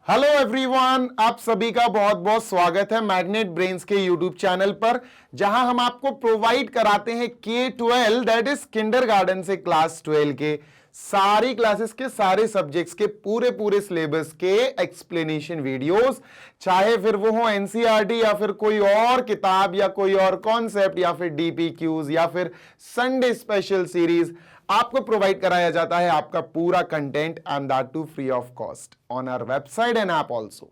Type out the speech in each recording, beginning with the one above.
Hello everyone, आप सभी का बहुत बहुत स्वागत है मैग्नेट ब्रेन्स के यूट्यूब चैनल पर, जहां हम आपको प्रोवाइड कराते हैं K12 दैट इज किंडरगार्टन से क्लास 12 के सारी क्लासेस के सारे सब्जेक्ट्स के पूरे सिलेबस के एक्सप्लेनेशन वीडियोस, चाहे फिर वो हो एनसीईआरटी या फिर कोई और किताब या कोई और कॉन्सेप्ट या फिर डीपीक्यूज या फिर संडे स्पेशल सीरीज, आपको प्रोवाइड कराया जाता है आपका पूरा content and that too free of cost on our website and app also.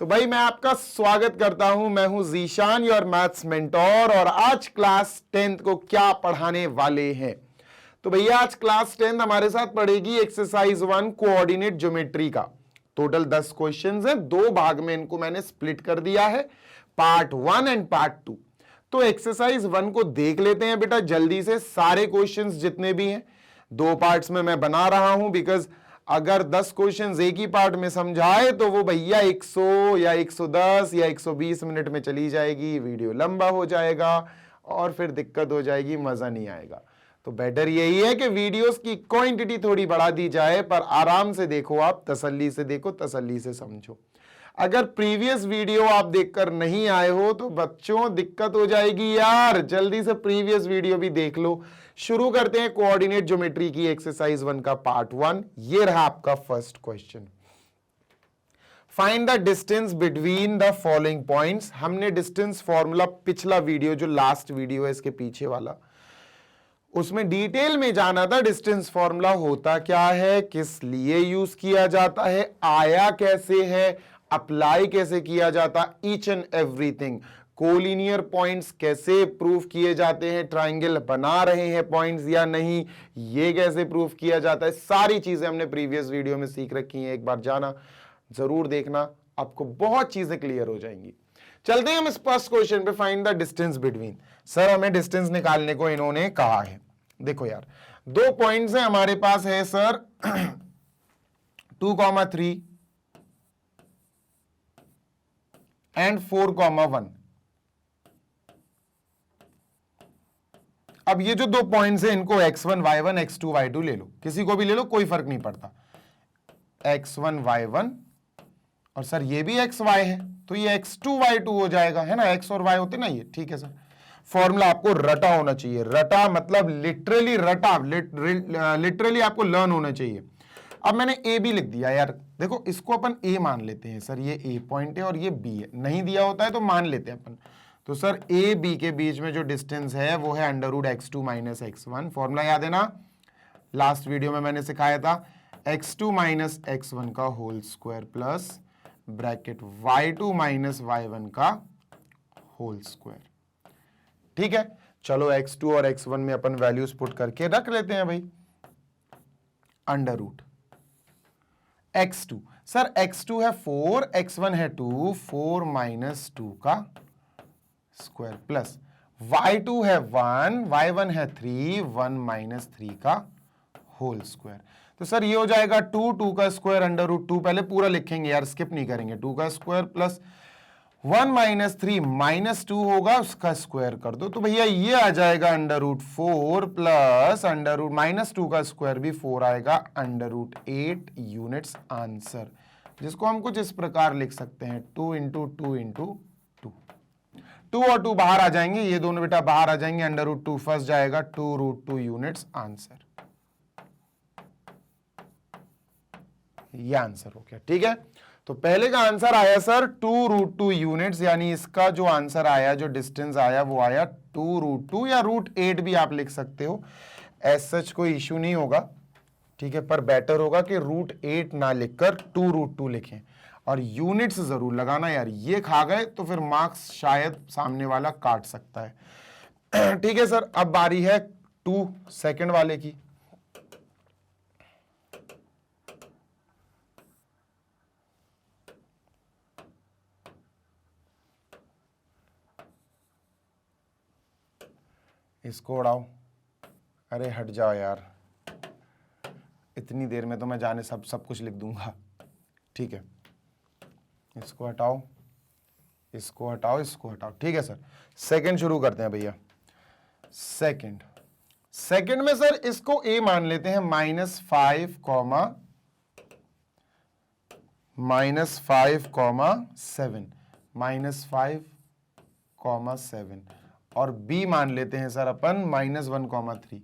तो भाई मैं आपका स्वागत करता हूं, मैं हूं जीशान योर मैथ्स मेंटोर, और आज क्लास 10th को क्या पढ़ाने वाले हैं। तो भैया आज क्लास 10th हमारे साथ पढ़ेगी एक्सरसाइज 1 कोऑर्डिनेट ज्योमेट्री का। टोटल 10 क्वेश्चंस हैं, दो भाग में इनको मैंने स्प्लिट कर दिया है, पार्ट 1 एंड पार्ट 2। तो एक्सरसाइज 1 को देख लेते हैं बेटा जल्दी से, सारे क्वेश्चंस जितने भी हैं दो पार्ट्स में मैं बना रहा हूं, बिकॉज अगर 10 क्वेश्चंस एक ही पार्ट में समझाए तो वो भैया 100 या 110 या 120 मिनट में चली जाएगी, वीडियो लंबा हो जाएगा और फिर दिक्कत हो जाएगी, मजा नहीं आएगा। तो बेटर यही है कि वीडियोस की क्वांटिटी थोड़ी बढ़ा दी जाए, पर आराम से देखो, आप तसल्ली से देखो, तसल्ली से समझो। अगर प्रीवियस वीडियो आप देखकर नहीं आए हो तो बच्चों दिक्कत हो जाएगी यार, जल्दी से प्रीवियस वीडियो भी देख लो। शुरू करते हैं कोऑर्डिनेट ज्योमेट्री की एक्सरसाइज 1 का पार्ट 1। ये रहा आपका first question, find the distance between the following points. हमने डिस्टेंस फॉर्मूला पिछला वीडियो जो लास्ट वीडियो है इसके पीछे वाला, उसमें डिटेल में जाना था डिस्टेंस फॉर्मूला होता क्या है, किस लिए यूज किया जाता है, आया कैसे है, अप्लाई कैसे किया जाता, each and everything. Collinear points कैसे प्रूफ किए जाते हैं, ट्राइंगल बना रहे हैं पॉइंट्स या नहीं, ये कैसे प्रूफ किया जाता है, सारी चीजें हमने प्रीवियस वीडियो में सीख रखी हैं। एक बार जाना जरूर देखना, आपको बहुत चीजें क्लियर हो जाएंगी। चलते हैं हम इस फर्स्ट क्वेश्चन पे, find the distance between. Sir हमें डिस्टेंस निकालने को इन्होंने कहा है। देखो यार, दो पॉइंट्स हैं हमारे पास, है सर 2,3 एंड 4,1। अब ये जो दो पॉइंट्स हैं इनको x1 y1 x2 y2 ले लो, किसी को भी ले लो, कोई फर्क नहीं पड़ता। x1 y1 और सर ये भी xy है तो ये x2 y2 हो जाएगा, है ना, x और y होते ना ये, ठीक है सर। फॉर्मूला आपको रटा होना चाहिए, रटा मतलब लिटरली रटा, लिटरली आपको लर्न होना चाहिए। अब मैंने ए बी लिख दिया यार, देखो इसको अपन ए मान लेते हैं, सर ये ए पॉइंट है और ये बी है, नहीं दिया होता है तो मान लेते हैं अपन। तो सर ए बी के बीच में जो डिस्टेंस है वो है √x2 - x1। फॉर्मूला याद है ना, लास्ट वीडियो में मैंने सिखाया था, x2 - x1 का whole square plus bracket y2 - y1 का होल स्क्वायर। ठीक है, चलो x2 और x1 में अपन वैल्यूज पुट करके रख लेते हैं भाई। √ x2, सर x2 है 4, x1 है 2, 4 - 2 का स्क्वायर प्लस y2 है 1, y1 है 3, 1 - 3 का होल स्क्वायर। तो सर ये हो जाएगा 2, 2 का स्क्वायर √2, पहले पूरा लिखेंगे यार, स्किप नहीं करेंगे, 2 का स्क्वायर प्लस 1 - 3 -2 होगा, उसका स्क्वायर कर दो तो भैया ये आ जाएगा √4 प्लस -2 का स्क्वायर भी 4 आएगा, √8 यूनिट्स आंसर, जिसको हम कुछ इस प्रकार लिख सकते हैं 2 × 2 × 2। 2 और 2 बाहर आ जाएंगे, ये दोनों बेटा बाहर आ जाएंगे, √2 फंस जाएगा, 2√2 यूनिट्स आंसर। ये आंसर हो गया, ठीक है। तो पहले का आंसर आया सर 2√2 यूनिट्स, यानी इसका जो आंसर आया, जो डिस्टेंस आया वो आया 2√2 या √8 भी आप लिख सकते हो, एज सच कोई इश्यू नहीं होगा, ठीक है। पर बेटर होगा कि √8 ना लिखकर 2√2 लिखें, और यूनिट्स जरूर लगाना यार, ये खा गए तो फिर मार्क्स शायद सामने वाला काट सकता है। ठीक है सर, अब बारी है 2 सेकंड वाले की। इसको उड़ाओ, अरे हट जाओ यार, इतनी देर में तो मैं जाने सब कुछ लिख दूंगा, ठीक है। इसको हटाओ, इसको हटाओ, इसको हटाओ, ठीक है सर। सेकंड शुरू करते हैं भैया। सेकंड में सर इसको ए मान लेते हैं -5, -5,7 -5,7 और b मान लेते हैं सर अपन -1,3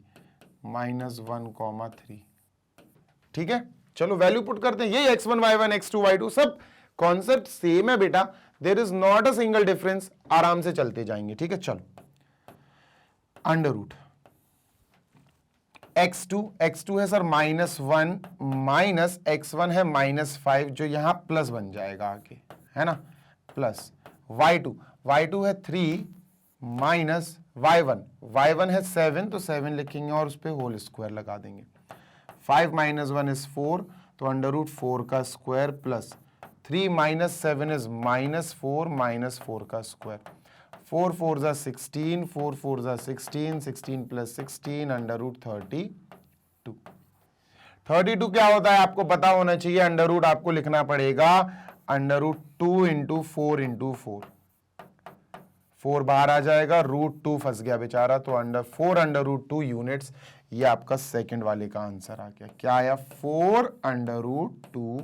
-1,3। ठीक है, चलो वैल्यू पुट करते हैं। यही x1 y1 x2 y2 सब कॉन्सेप्ट सेम है बेटा, there is not a single difference. आराम से चलते जाएंगे। ठीक है, चलो अंडर रूट x2 है सर -1 माइनस x1 है -5 जो यहां प्लस बन जाएगा आगे, है ना, प्लस y2 है 3 माइनस y1 है 7 तो 7 लिखेंगे और उस पर होल स्क्वायर लगा देंगे। 5 - 1 इज 4 तो अंडर रूट 4 का स्क्वायर प्लस 3 - 7 इज -4 का स्क्वायर। 4 × 4 = 16 4 × 4 = 16 16 + 16 under root 32। 32 क्या होता है आपको पता होना चाहिए। अंडर रूट आपको लिखना पड़ेगा अंडर रूट 2 × 4 × 4। 4 बाहर आ जाएगा, √2 फंस गया बेचारा, तो अंडर रूट 2 यूनिट्स। ये आपका सेकंड वाले का आंसर आ गया। क्या आया? 4 अंडर रूट 2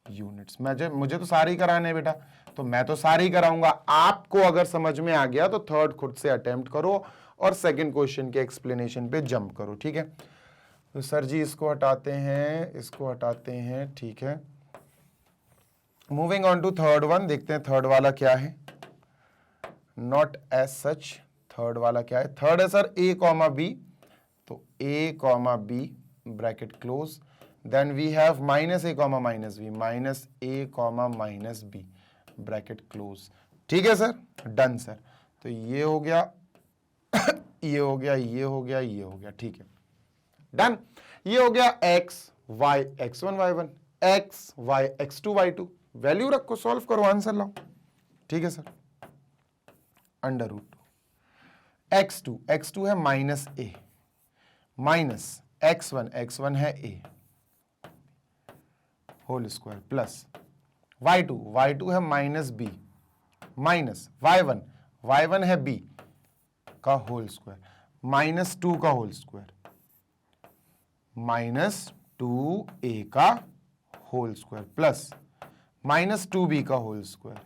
यूनिट्स। मुझे तो सारे ही कराने हैं बेटा, तो मैं तो सारे ही कराऊंगा। आपको अगर समझ में आ गया तो थर्ड खुद से अटेम्प्ट करो और सेकंड क्वेश्चन के एक्सप्लेनेशन पे जंप करो। ठीक है, तो सर जी इसको हटाते हैं, इसको हटाते हैं। ठीक है, moving on to third one, देखते हैं थर्ड वाला क्या है। नॉट एज सच, थर्ड वाला क्या है? थर्ड है सर a, b, तो a, b bracket close, then we have -a, -b -a, -b bracket close. ठीक है सर, डन सर। तो ये हो गया ये हो गया, ये हो गया, ये हो गया। ठीक है, डन। ये हो गया x y x1 y1 x y x2 y2। Value रखो, सॉल्व करो, आंसर लाओ। ठीक है सर, अंडर रूट x2 है -a माइनस x1 है a whole square plus y2 है -b माइनस y1 है b का होल स्क्वायर -2 का होल स्क्वायर -2a का होल स्क्वायर प्लस -2b का होल स्क्वायर।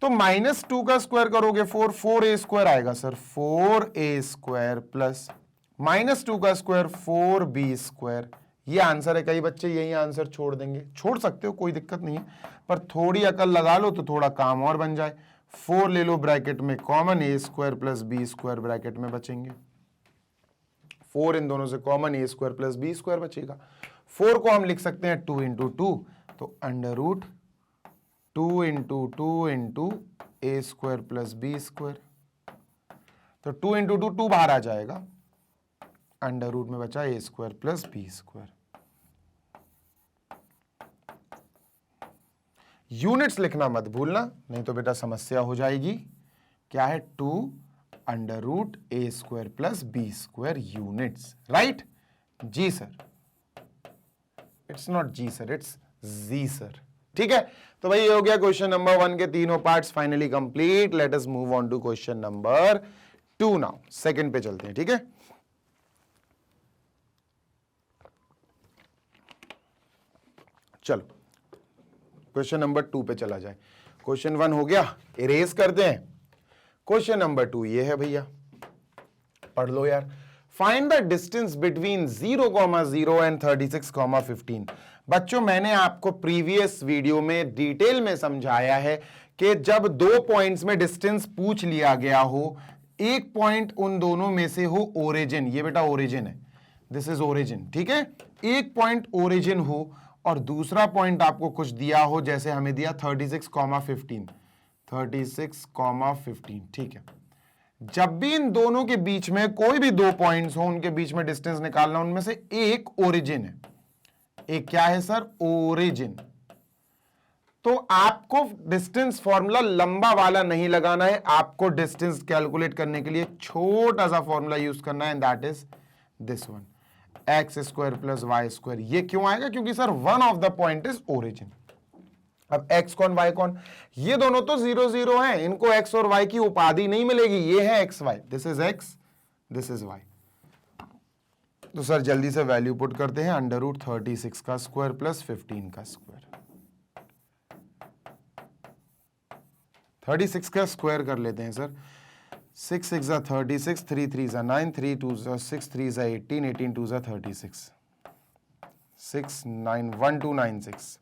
तो -2 का स्क्वायर करोगे 4a स्क्वायर आएगा सर, 4a स्क्वायर प्लस -2 का स्क्वायर 4b स्क्वायर। ये आंसर है। कई बच्चे यही आंसर छोड़ देंगे, छोड़ सकते हो, कोई दिक्कत नहीं है, पर थोड़ी अकल लगा लो तो थोड़ा काम और बन जाए। 4 ले लो ब्रैकेट में common, a square plus b square bracket में बचेंगे। 4 इन दोनों से common, a square plus b square बचेगा। 4 को हम लिख सकते हैं 2 × 2, तो under root 2 × 2 × a square plus b square. तो 2 × 2 बाहर आ जाएगा, अंडर रूट में बचा a square plus b square. Units लिखना मत भूलना, नहीं तो बेटा समस्या हो जाएगी। क्या है? 2 under root a square plus b square units, right? जी सर, इट्स नॉट जी सर, इट्स जी सर। ठीक है, तो भाई ये हो गया क्वेश्चन नंबर 1 के तीनों parts finally complete. Let us move on to question number 2 now. Second पे चलते हैं। ठीक है, चलो क्वेश्चन नंबर 2 पे चला जाए। क्वेश्चन 1 हो गया, इरेज करते हैं। क्वेश्चन नंबर 2 ये है भैया, पढ़ लो यार। Find the distance between 0,0 and 36,15। बच्चों मैंने आपको प्रीवियस वीडियो में डिटेल में समझाया है कि जब 2 पॉइंट्स में डिस्टेंस पूछ लिया गया हो, एक पॉइंट उन दोनों में से हो ओरिजिन, ये बेटा ओरिजिन है, दिस इज ओरिजिन। ठीक है, एक पॉइंट ओरिजिन हो और दूसरा पॉइंट आपको कुछ दिया हो, जैसे हमें दिया 36,15 36,15। ठीक है, जब भी इन दोनों के बीच में कोई भी 2 पॉइंट्स हो, उनके बीच में डिस्टेंस निकालना, उनमें से एक ओरिजिन है, एक क्या है सर? ओरिजिन। तो आपको डिस्टेंस फॉर्मूला लंबा वाला नहीं लगाना है, आपको डिस्टेंस कैलकुलेट करने के लिए छोटा सा फॉर्मूला यूज करना है, and that is this one, X square plus Y square. ये क्यों आएगा? क्योंकि sir one of the point is origin. अब x कौन y कौन? ये दोनों तो 0 0 हैं, इनको x और y की उपाधि नहीं मिलेगी। ये है x y, this is x, this is y। तो सर जल्दी से वैल्यू पुट करते हैं, अंडर रूट 36 का स्क्वायर प्लस 15 का स्क्वायर। 36 का स्क्वायर कर लेते हैं सर। 6 6 जा 36, 3 3 जा 9, 3 2 जा 6, 3 जा 18, 18 2 जा 36, 6 9 1296।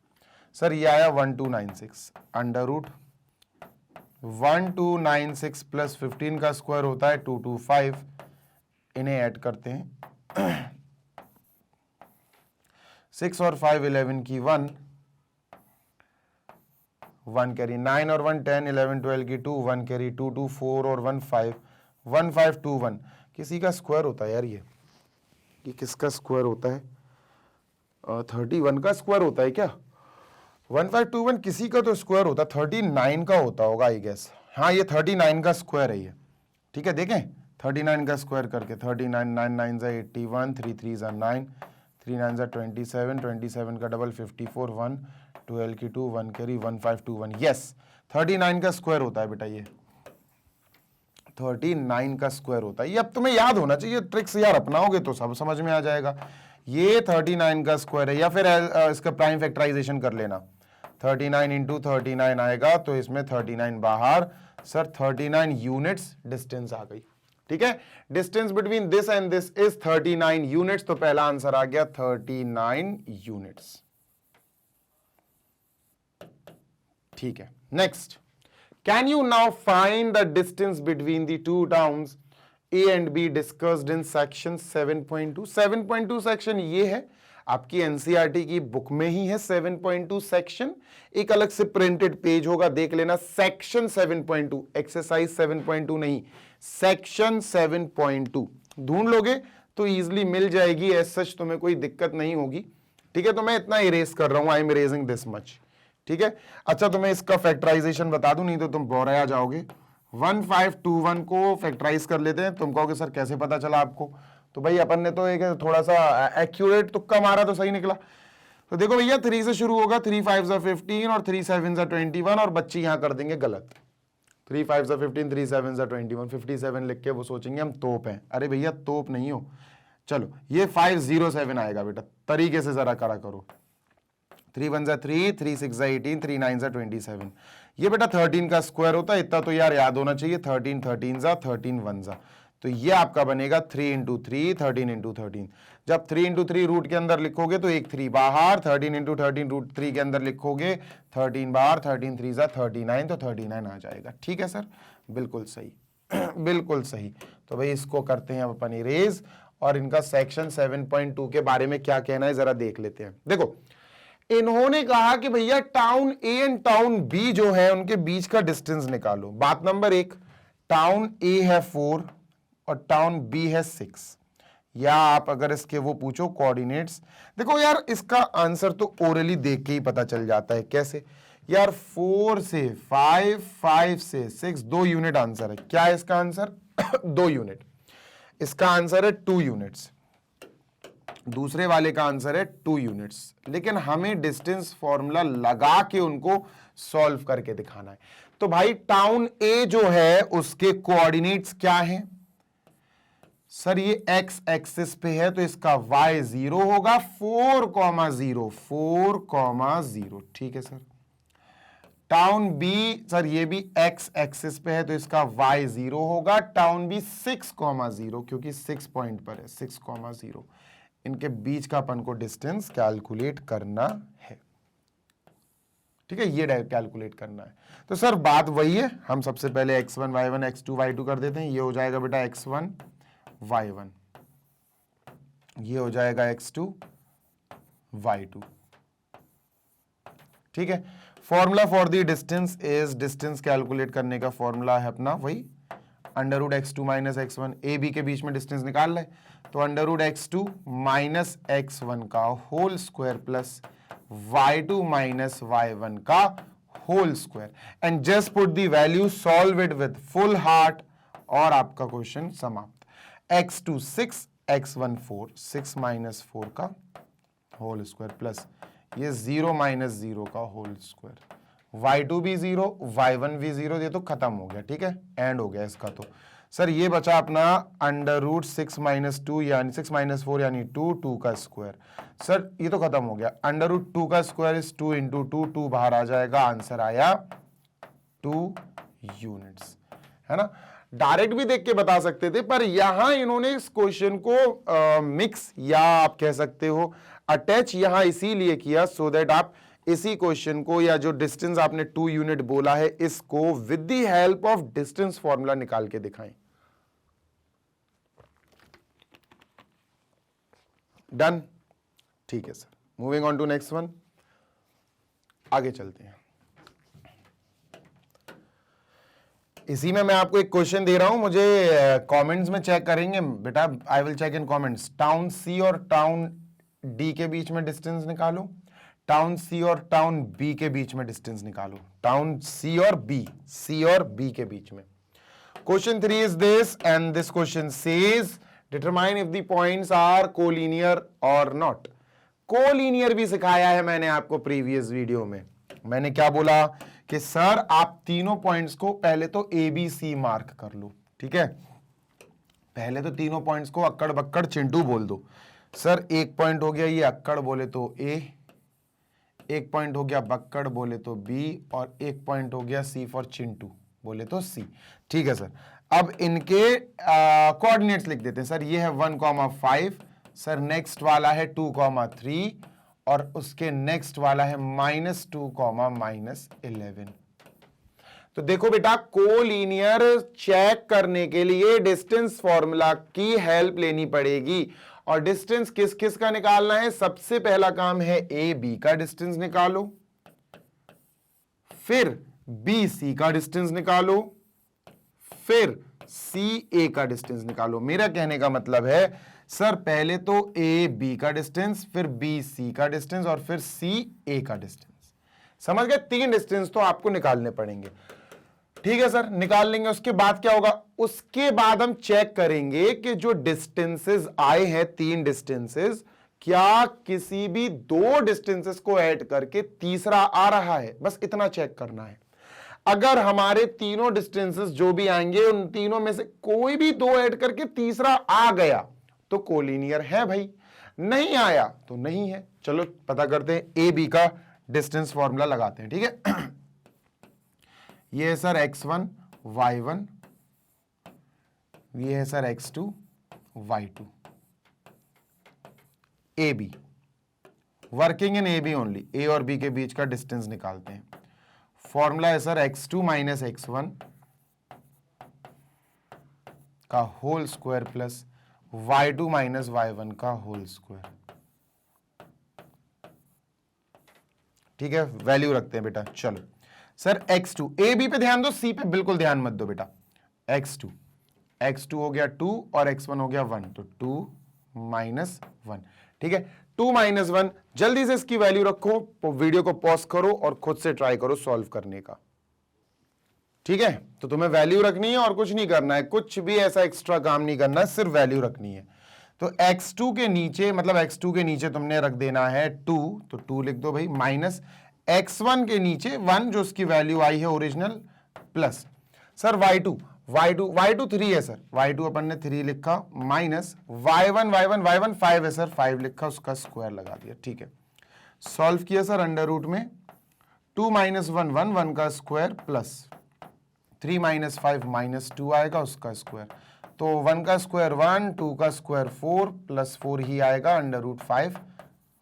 सर ये आया 1296, अंडर रूट 1296 प्लस 15 का स्क्वायर होता है 225। इन्हें ऐड करते हैं 6 और 5 11 की 1 कैरी, 9 और 1 10, 11 12 की 2 1 कैरी, 2 2 4 और 1 5, 1 5 2 1। किसी का स्क्वायर होता है यार, ये किसका स्क्वायर होता है? 31 का स्क्वायर होता है क्या? 1521 किसी का तो स्क्वायर होता है, 39 का होता होगा आई गेस। हाँ ये 39 का स्क्वायर है ये, ठीक है। देखें 39 का स्क्वायर करके, 39 9 9 जा 81, 3 3 जा 9, 3 9 जा 27, 27 का डबल 54, 1 12 की 2 1 कैरी, 1521। यस 39 का स्क्वायर होता है बेटा, ये 39 का स्क्वायर होता है। ये अब तुम्हें याद होना चाहिए, ट्रिक्स यार अपनाओगे तो सब समझ में आ जाएगा। ये 39 का स्क्वायर है, या फिर इसका प्राइम फैक्टराइजेशन कर लेना, 39 इंटू 39 आएगा, तो इसमें 39 बाहर। सर 39 यूनिट्स डिस्टेंस आ गई, ठीक है। Distance between this and this is 39 units, तो पहला आंसर आ गया 39 यूनिट्स, ठीक है। Next, can you now find the distance between the two towns A and B discussed in section 7.2। 7.2 section ये है, आपकी एनसीईआरटी की बुक में ही है 7.2 सेक्शन, एक अलग से प्रिंटेड पेज होगा, देख लेना। सेक्शन 7.2, एक्सरसाइज 7.2 नहीं, सेक्शन 7.2 ढूंढ लोगे तो इजीली मिल जाएगी, एज सच तुम्हें कोई दिक्कत नहीं होगी, ठीक है। तो मैं इतना इरेज कर रहा हूं, I am erasing this much, ठीक है। अच्छा तुम्हें इसका फैक्टराइजेशन बता दूं, नहीं तो तुम बोरा जाओगे। 1521 को फैक्टराइज कर लेते हैं। तुम कहोगे सर कैसे पता चला आपको? तो भाई अपन ने तो एक थोड़ा सा एक्यूरेट तुक्का मारा तो सही निकला। तो देखो भैया 3 से शुरू होगा, 3 5 15 और 3 7 21, और बच्चे यहां कर देंगे गलत। 3 5 15, 3 7 21, 57 लिख के वो सोचेंगे हम तोप हैं। अरे भैया तोप नहीं हो, चलो ये 507 आएगा बेटा, तरीके से जरा करा करो। 3 1 जा 3, 3 6 जा 18, 3 9 जा 27। ये बेटा 13 का स्क्वायर होता है, इतना तो यार याद होना चाहिए। 13 13 जा 13 1 जा, तो ये आपका बनेगा 3 इंटू 3, 13 इंटू 13। जब 3 इंटू 3 रूट के अंदर लिखोगे तो एक 3 बाहर, 13 इंटू 13 रूट 3 के अंदर लिखोगे 13 बाहर, 13 3 जा 39, तो 39 आ जाएगा, ठीक है सर, बिल्कुल सही बिल्कुल सही। तो भाई इसको करते हैं अपन इरेज, और इनका सेक्शन 7.2 के बारे में क्या कहना है जरा देख लेते हैं। देखो इन्होंने कहा कि भैया town A and town B जो है उनके बीच का डिस्टेंस निकालो। बात नंबर 1, टाउन ए है 4 और टाउन बी है 6, या आप अगर इसके वो पूछो कोऑर्डिनेट्स। देखो यार इसका आंसर तो ओरली देख के ही पता चल जाता है। कैसे यार? 4 से 5, 5 से 6, 2 यूनिट आंसर है। क्या है इसका आंसर? 2 यूनिट। इसका आंसर है 2 यूनिट्स, दूसरे वाले का आंसर है 2 यूनिट्स। लेकिन हमें डिस्टेंस फॉर्मूला लगा के उनको सॉल्व करके दिखाना है। तो भाई टाउन ए जो है उसके कोऑर्डिनेट्स क्या हैं? सर ये एक्स एक्सिस पे है तो इसका y 0 होगा, 4,0, 4,0, ठीक है सर। टाउन बी, सर ये भी एक्स एक्सिस पे है तो इसका y 0 होगा, टाउन बी 6,0, क्योंकि 6 पॉइंट पर है, 6,0। इनके बीच का अपन को डिस्टेंस कैलकुलेट करना है, ठीक है, ये कैलकुलेट करना है। तो सर बात वही है, हम सबसे पहले x1 y1 x2 y2 कर देते हैं। ये हो जाएगा बेटा x1 y1, ये हो जाएगा x2 y2, ठीक है। Formula for the distance is, distance calculate करने का फॉर्मूला है अपना वही under root x2 minus x1। A B के बीच में डिस्टेंस निकाल ले, तो under root x2 minus x1 का whole square plus y2 minus y1 का whole square, and just put the value, solve it with full heart, और आपका क्वेश्चन समाप्त। x2 6, x1 4, 6 माइनस 4 का होल स्क्वायर प्लस ये 0 माइनस 0 का whole square, y2 भी 0, y1 भी 0, ये तो खत्म हो गया, ठीक है, एंड हो गया इसका। तो सर ये बचा अपना √6 - 2 यानी 6 - 4 यानी 2, 2 का स्क्वायर। सर ये तो खत्म हो गया, √2 का स्क्वायर इज 2 × 2, 2 बाहर आ जाएगा, आंसर आया 2 यूनिट्स, है ना। डायरेक्ट भी देख के बता सकते थे, पर यहां इन्होंने इस क्वेश्चन को मिक्स या आप कह सकते हो अटैच यहां इसीलिए किया सो दैट आप इसी क्वेश्चन को या जो डिस्टेंस आपने 2 यूनिट बोला है इसको with the help of distance formula निकाल के दिखाएं। डन, ठीक है sir. Moving on to next one, आगे चलते हैं। इसी में मैं आपको एक क्वेश्चन दे रहा हूं, मुझे कमेंट्स में चेक करेंगे बेटा, I will check in comments. Town C और टाउन डी के बीच में डिस्टेंस निकालो, टाउन सी और टाउन बी के बीच में डिस्टेंस निकालो, टाउन सी और बी के बीच में। Question 3 is this and this question says determine if the points are collinear और नॉट। कोलिनियर भी सिखाया है मैंने आपको प्रीवियस वीडियो में। मैंने क्या बोला कि सर आप तीनों पॉइंट्स को पहले तो ए बी सी मार्क कर लो, ठीक है। पहले तो तीनों पॉइंट्स को अक्कड़ बक्कड़ चिंटू बोल दो। सर एक पॉइंट हो गया ये अक्कड़ बोले तो ए, एक पॉइंट हो गया बक्कड़ बोले तो बी, और एक पॉइंट हो गया सी फॉर चिंटू बोले तो सी, ठीक है सर। अब इनके कोऑर्डिनेट्स लिख देते हैं। सर ये है 1,5, सर नेक्स्ट वाला है 2,3 और उसके नेक्स्ट वाला है -2, -11। तो देखो बेटा, कोलिनियर चेक करने के लिए डिस्टेंस फॉर्मूला की हेल्प लेनी पड़ेगी। और डिस्टेंस किस किस का निकालना है? सबसे पहला काम है ए बी का डिस्टेंस निकालो, फिर बी सी का डिस्टेंस निकालो, फिर सी ए का डिस्टेंस निकालो। मेरा कहने का मतलब है सर पहले तो ए बी का डिस्टेंस, फिर बी सी का डिस्टेंस और फिर सी ए का डिस्टेंस। समझ गए? 3 डिस्टेंस तो आपको निकालने पड़ेंगे। ठीक है सर, निकाल लेंगे। उसके बाद क्या होगा? उसके बाद हम चेक करेंगे कि जो डिस्टेंसेस आए हैं 3 डिस्टेंसेस, क्या किसी भी 2 डिस्टेंसेस को ऐड करके तीसरा आ रहा है। बस इतना चेक करना है। अगर हमारे तीनों डिस्टेंसेस जो भी आएंगे उन तीनों में से कोई भी 2 ऐड करके तीसरा आ गया तो कोलिनियर है भाई, नहीं आया तो नहीं है। चलो पता करते हैं। ए बी का डिस्टेंस फॉर्मूला लगाते हैं। ठीक है ये है सर x1 y1, ये है sir x2 y2। A B, working in A B only, A और बी के बीच का डिस्टेंस निकालते हैं। फॉर्मूला है सर x2 - x1 का whole square plus y2 - y1 का होल स्क्वायर। ठीक है, वैल्यू रखते हैं बेटा। चलो सर x2, ए बी पे ध्यान दो, सी पे बिल्कुल ध्यान मत दो बेटा। x2 हो गया 2 और x1 हो गया 1, तो 2 - 1। ठीक है, 2 - 1। जल्दी से इसकी वैल्यू रखो, वीडियो को पॉज करो और खुद से ट्राई करो सॉल्व करने का। ठीक है, तो तुम्हें वैल्यू रखनी है और कुछ नहीं करना है, कुछ भी ऐसा एक्स्ट्रा काम नहीं करना है, सिर्फ वैल्यू रखनी है। तो x2 के नीचे, मतलब x2 के नीचे तुमने रख देना है 2, तो 2 लिख दो भाई, माइनस x1 के नीचे 1 जो उसकी वैल्यू आई है ओरिजिनल, प्लस सर y2 3 है सर, y2 अपन ने 3 लिखा, माइनस y1 5 है सर, 5 लिखा, उसका स्क्वायर लगा दिया। ठीक है, सॉल्व किया सर अंडर रूट में, 2 - 1 1 का स्क्वायर प्लस 3 - 5 -2 आएगा, उसका स्क्वायर। तो 1 का स्क्वायर 1, 2 का स्क्वायर 4 प्लस 4 ही आएगा, अंडर रूट 5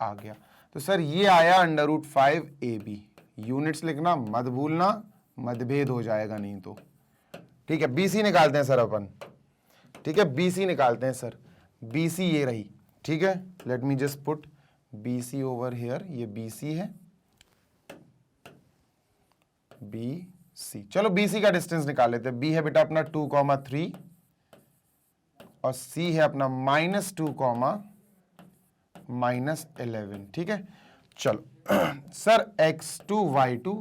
आ गया। तो सर ये आया अंडर रूट 5 AB। यूनिट्स लिखना मत भूलना, मतभेद हो जाएगा नहीं तो। ठीक है, BC निकालते हैं सर अपन। ठीक है, BC निकालते हैं सर। BC ये रही। ठीक है, let me just put BC over here. ये BC है, BC। चलो BC का डिस्टेंस निकाल लेते हैं। B है बेटा अपना 2,3 और C है अपना -2, -11। ठीक है, चलो सर x2 y2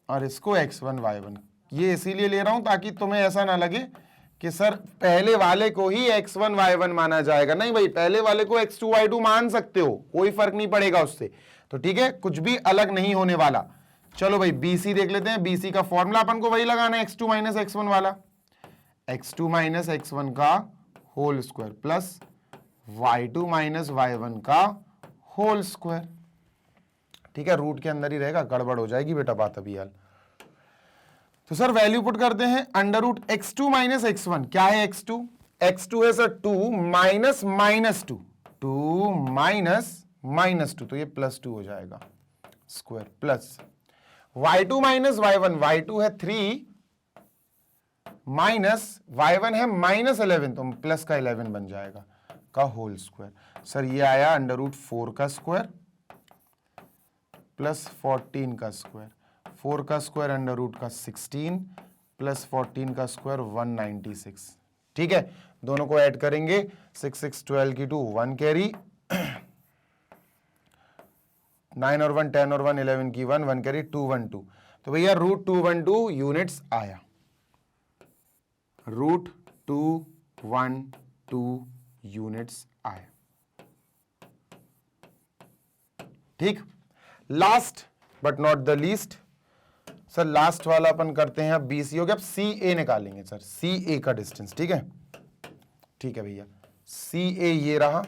और इसको x1 y1, ये इसीलिए ले रहा हूं ताकि तुम्हें ऐसा ना लगे कि सर पहले वाले को ही x1 y1 माना जाएगा। नहीं भाई, पहले वाले को x2 y2 मान सकते हो, कोई फर्क नहीं पड़ेगा उससे। तो ठीक है, कुछ भी अलग नहीं होने वाला। चलो भाई BC देख लेते हैं। BC का फॉर्मूला अपन को वही लगाना है, x2 माइनस x1 वाला, x2 माइनस x1 का whole square plus y2 minus y1 का होल स्क्वायर। ठीक है, रूट के अंदर ही रहेगा, गड़बड़ हो जाएगी बेटा बात अभी यार। तो सर वैल्यू पुट करते हैं, under root x2 minus x1, क्या है x2? x2 है sir 2 minus minus 2, 2 minus minus 2, तो ये प्लस 2 हो जाएगा square plus y2 minus y1, y2 है 3 माइनस y1 है माइनस 11, तो प्लस का 11 बन जाएगा का होल स्क्वायर। सर ये आया अंडर रूट 4 का स्क्वायर प्लस 14 का स्क्वायर, 4 का स्क्वायर अंडर रूट का 16 प्लस 14 का स्क्वायर 196। ठीक है, दोनों को ऐड करेंगे, 6 6 12 की 2 1 कैरी, 9 और 1 10 और 1 11 की 1 1 कैरी 212। तो भैया रूट 212 यूनिट्स आया, रूट 212 यूनिट्स आया। ठीक, last but not the least, sir last वाला अपन करते हैं अब BC हो गया। अब CA निकालेंगे सर, CA का डिस्टेंस। ठीक है, ठीक है भैया, CA ये रहा,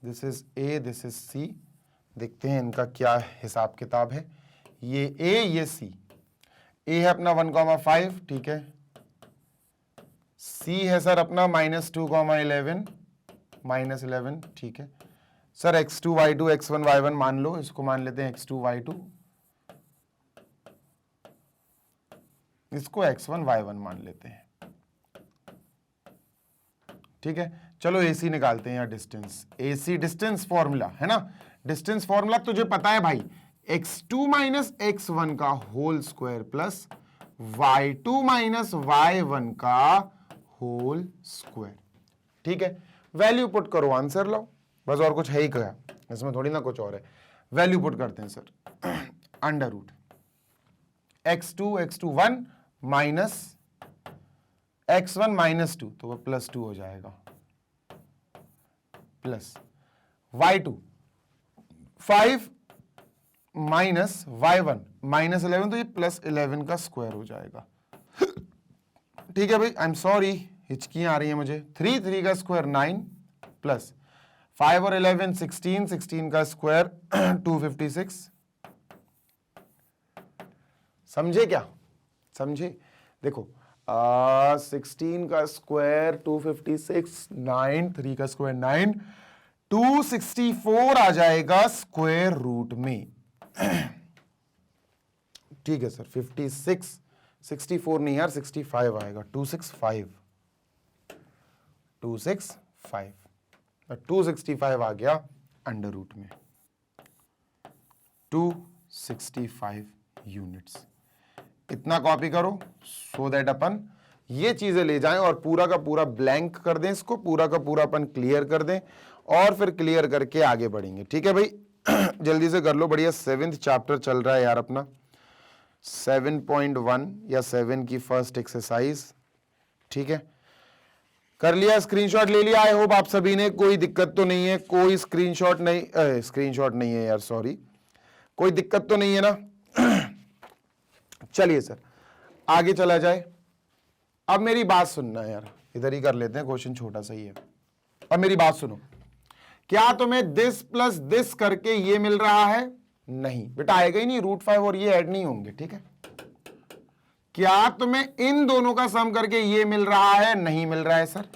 this is A, this is C। देखते हैं इनका क्या हिसाब किताब है। ये A, ये C। A है अपना 1,5, ठीक है। C है सर अपना -2,11, -11, ठीक है sir. x2 y2 x1 y1 मान लो, इसको मान लेते हैं x2 y2, इसको x1 y1 मान लेते हैं। ठीक है, चलो AC निकालते हैं यार, डिस्टेंस। AC डिस्टेंस फॉर्मूला है ना, डिस्टेंस फॉर्मूला तुझे पता है भाई, x2 माइनस x1 का whole square plus y2 minus y1 का होल स्क्वायर। ठीक है, वैल्यू पुट करो, आंसर लो, बस और कुछ है ही क्या इसमें, थोड़ी ना कुछ और है। वैल्यू पुट करते हैं sir, under root x2 1 minus x1 -2, तो वह +2 हो जाएगा, प्लस y2 5 माइनस y1 -11, तो ये +11 का स्क्वायर हो जाएगा। ठीक है भाई, आई एम सॉरी, हिचकियां आ रही हैं मुझे। 3 3 का स्क्वायर 9 प्लस 5 और 11 16, 16 का स्क्वायर 256। समझे क्या, समझे? देखो 16 का स्क्वायर 256, 9, 3 का स्क्वायर 9, 264 आ जाएगा स्क्वायर रूट में। ठीक है सर, 56, 64 नहीं यार, 65 आएगा, 265, 265 आ गया अंडर रूट में, 265 यूनिट्स। इतना कॉपी करो सो दैट अपन ये चीजें ले जाएं और पूरा का पूरा ब्लैंक कर दें, इसको पूरा का पूरा अपन क्लियर कर दें और फिर क्लियर करके आगे बढ़ेंगे। ठीक है भाई, जल्दी से कर लो, बढ़िया। 7th चैप्टर चल रहा है यार अपना, 7.1 या 7 की फर्स्ट एक्सरसाइज। ठीक है, कर लिया, स्क्रीनशॉट ले लिया। आई होप आप सभी ने, कोई दिक्कत तो नहीं है, कोई स्क्रीनशॉट नहीं, स्क्रीनशॉट नहीं है यार, सॉरी, कोई दिक्कत तो नहीं है ना? चलिए सर आगे चला जाए। अब मेरी बात सुनना यार, इधर ही कर लेते हैं, क्वेश्चन छोटा सा ही है। अब मेरी बात सुनो, क्या तुम्हें दिस प्लस दिस करके ये मिल रहा है? नहीं बेटा, आएगा ही नहीं, √5 और ये ऐड नहीं होंगे। ठीक है, क्या तुम्हें इन दोनों का सम करके ये मिल रहा है? नहीं मिल रहा है सर।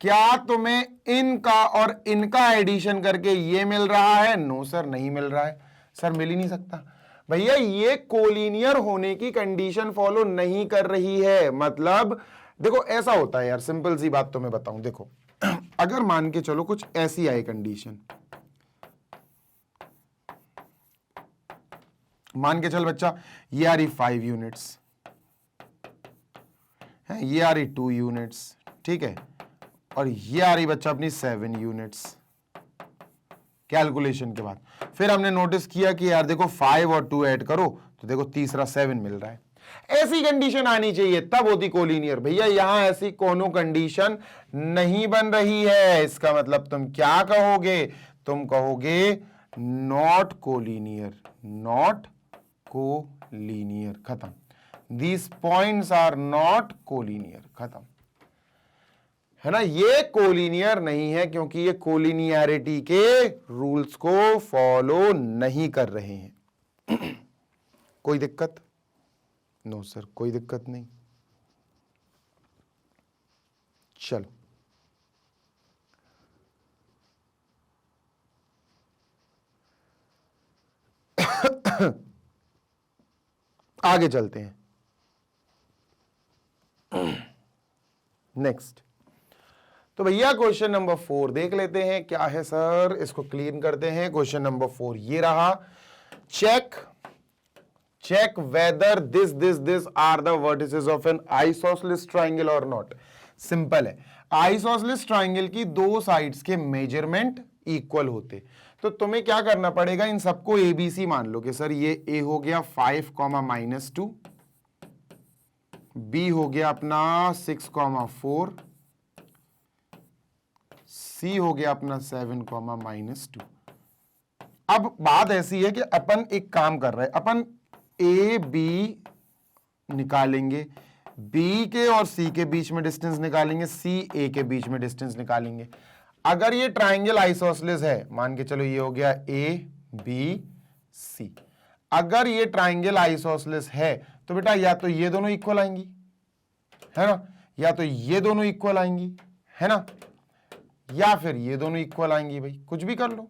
क्या तुम्हें इनका और इनका एडिशन करके ये मिल रहा है? नो सर, नहीं मिल रहा है। सर मिल ही नहीं सकता भैया, ये कोलिनियर होने की कंडीशन फॉलो नहीं कर रही है। मतलब देखो ऐसा होता है यार, सिंपल सी बात तो मैं बताऊं, देखो अगर मान के चलो कुछ ऐसी आई कंडीशन, मान के चल बच्चा ये आ रही 5 यूनिट्स है, ये आ रही 2 यूनिट्स, ठीक है, और ये आ रही बच्चा अपनी 7 यूनिट्स कैलकुलेशन के बाद। फिर हमने नोटिस किया कि यार देखो 5 और 2 ऐड करो तो देखो तीसरा 7 मिल रहा है। ऐसी कंडीशन आनी चाहिए तब होती कोलिनियर। भैया यहां ऐसी कोनो कंडीशन नहीं बन रही है। इसका मतलब तुम क्या कहोगे? तुम कहोगे नॉट कोलिनियर, नॉट कोलिनियर, खत्म। These points are not collinear, खत्म, है ना। ये कोलिनियर नहीं है क्योंकि ये कोलिनियरिटी के रूल्स को फॉलो नहीं कर रहे हैं। कोई दिक्कत? नो सर, कोई दिक्कत नहीं। चलो आगे चलते हैं। नेक्स्ट, तो भैया क्वेश्चन नंबर 4 देख लेते हैं क्या है सर, इसको क्लीन करते हैं। क्वेश्चन नंबर 4 ये रहा, check whether this are the vertices of an isosceles triangle or not। Simple है, आइसोसेलेस ट्राइंगल की दो साइड्स के मेजरमेंट इक्वल होते, तो तुम्हें क्या करना पड़ेगा, इन सबको एबीसी मान लो कि सर ये ए हो गया 5,-2, बी हो गया अपना 6,4, सी हो गया अपना 7,-2। अब बात ऐसी है कि अपन एक काम कर रहे हैं, अपन ए बी निकालेंगे, बी के और सी के बीच में डिस्टेंस निकालेंगे, सी ए के बीच में डिस्टेंस निकालेंगे। अगर ये ट्राइंगल आइसोसेलेस है, मान के चलो ये हो गया ए बी सी, अगर ये ट्राइंगल आइसोसेलेस है तो बेटा या तो ये दोनों इक्वल आएंगी, है ना, या तो ये दोनों इक्वल आएंगी, है ना, या फिर ये दोनों इक्वल आएंगी, भाई कुछ भी कर लो,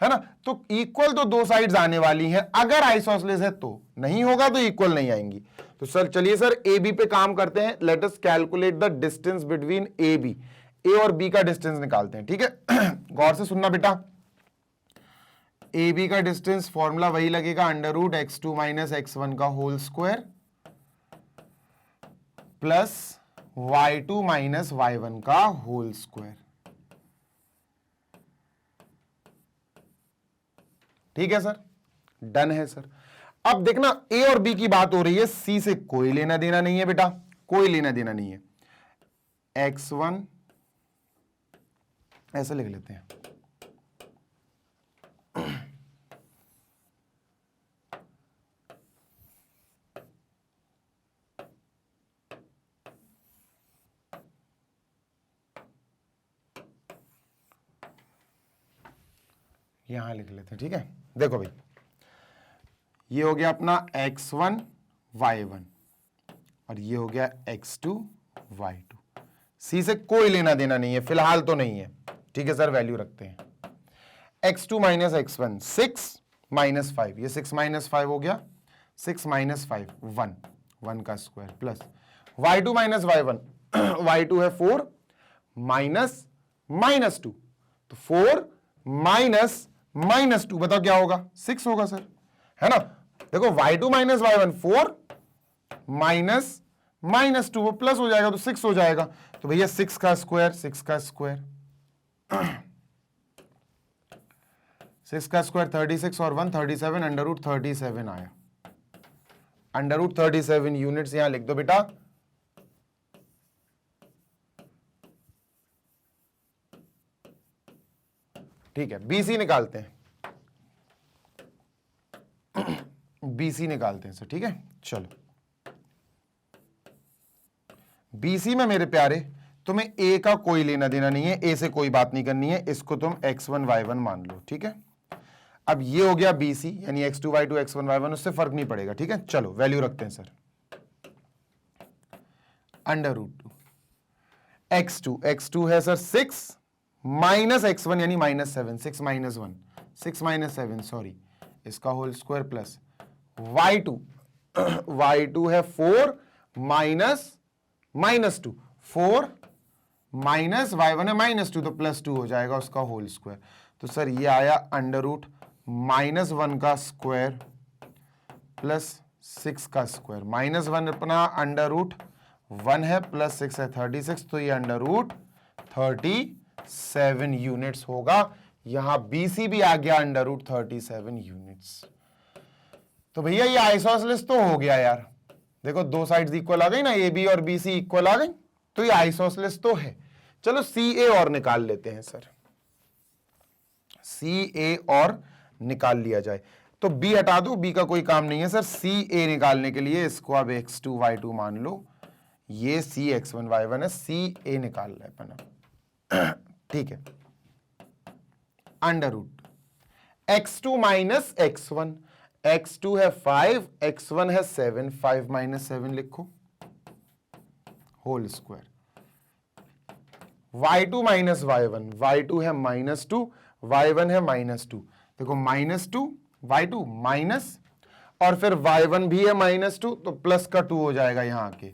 है ना। तो इक्वल तो दो साइड्स आने वाली हैं, अगर आइसोसेलेस है तो, नहीं होगा तो इक्वल नहीं आएंगी। तो सर चलिए सर ए बी पे काम करते हैं, let us calculate the distance between A B, A और बी का डिस्टेंस निकालते हैं, ठीक है। गौर से सुनना बेटा, ए बी का डिस्टेंस फॉर्मूला वही लगेगा, √x2 - x1 का whole square plus y2 - y1 का होल स्क्वायर, ठीक है सर, डन है सर। अब देखना ए और बी की बात हो रही है, सी से कोई लेना देना नहीं है बेटा, कोई लेना देना नहीं है। x1 ऐसे लिख लेते हैं, यहां लिख लेते हैं, ठीक है। देखो भाई, ये हो गया अपना x1 y1 और ये हो गया x2 y2। सी से कोई लेना देना नहीं है, फिलहाल तो नहीं है, ठीक है सर, वैल्यू रखते हैं। x2 - x1 6 - 5, ये 6 - 5 हो गया, 6 - 5 1 का square plus y2 - y1 y2 है 4 -2, तो 4 - -2 बताओ क्या होगा, 6 होगा सर, है ना। देखो y2 - y1 4 -2 वो प्लस हो जाएगा तो 6 हो जाएगा, तो भैया 6 का स्क्वायर 6 का स्क्वायर 36 और 1 37, √37 आया, √37 यूनिट्स यहां लिख दो बेटा। ठीक है, बीसी निकालते हैं, बीसी निकालते हैं सर, ठीक है। चलो बीसी में मेरे प्यारे तुम्हें ए का कोई लेना देना नहीं है, ए से कोई बात नहीं करनी है, इसको तुम x1 y1 मान लो, ठीक है। अब ये हो गया बीसी यानी x2 y2 x1 y1, उससे फर्क नहीं पड़ेगा, ठीक है। चलो वैल्यू रखते हैं सर, √2 x2 है सर 6 - x1 यानी -7, 6 - 1 6 - 7 सॉरी, इसका होल स्क्वायर प्लस y2 है 4 -2 4 माइनस y1 है -2 तो +2 हो जाएगा उसका होल स्क्वायर। तो सर ये आया √-1 का स्क्वायर प्लस 6 का स्क्वायर, -1 अपना √1 है प्लस 6 है 36, तो ये √37 यूनिट्स होगा। यहां BC भी आ गया √37 यूनिट्स। तो भैया ये आइसोसेलेस तो हो गया यार, देखो दो साइड्स इक्वल आ गई ना, AB और BC इक्वल आ गई, तो ये आइसोसेलेस तो है। चलो CA और निकाल लेते हैं सर, CA और निकाल लिया जाए। तो बी हटा दो, बी का कोई काम नहीं है सर। सी ए निकालने के लिए इसको अब x2 y2 मान लो, ये सी x1 y1 है, सी ए निकाल रहे अपन अब। ठीक है, under root x2 minus x1, x2 है 5, x1 है 7, 5 माइनस 7 लिखो whole square, y2 minus y1, y2 है -2, y1 है -2, देखो -2 y2 माइनस, और फिर y1 भी है -2, तो प्लस का 2 हो जाएगा यहां आके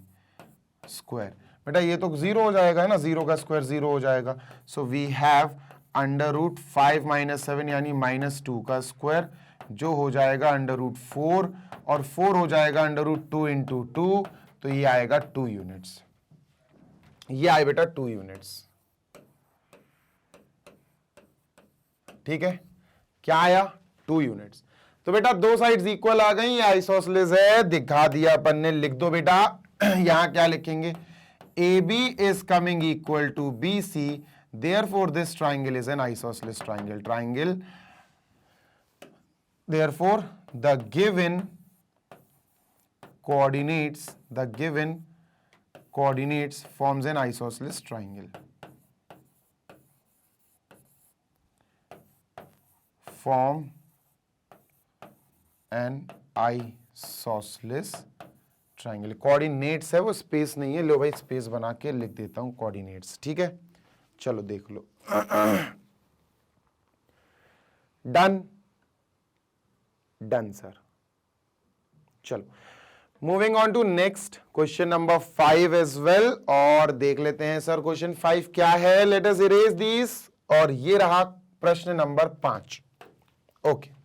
स्क्वायर। बेटा ये तो 0 हो जाएगा ना, 0 का स्क्वायर 0 हो जाएगा। So we have under root 5 minus 7 यानी -2 का स्क्वायर, जो हो जाएगा अंडर रूट 4, और 4 हो जाएगा अंडर रूट 2 इंटू 2, तो ये आएगा 2 यूनिट्स। ये आए बेटा 2 यूनिट्स। ठीक है, क्या आया 2 यूनिट्स। तो बेटा दो साइड्स इक्वल आ गई, ये आइसोसेलेस है, दिखा दिया अपन ने। लिख दो बेटा, यहां क्या लिखेंगे, AB is coming equal to BC, therefore this triangle is an isosceles triangle. Therefore the given coordinates forms an isosceles triangle. Form an isosceles triangle. Coordinates है, वो स्पेस नहीं है। लो भाई स्पेस बना के लिख देता हूं कोऑर्डिनेट्स। ठीक है, चलो देख लो। Done, done sir. चलो moving on to next question number 5 as well, और देख लेते हैं सर क्वेश्चन 5 क्या है। लेट अस इरेज दिस, और ये रहा प्रश्न नंबर 5। ओके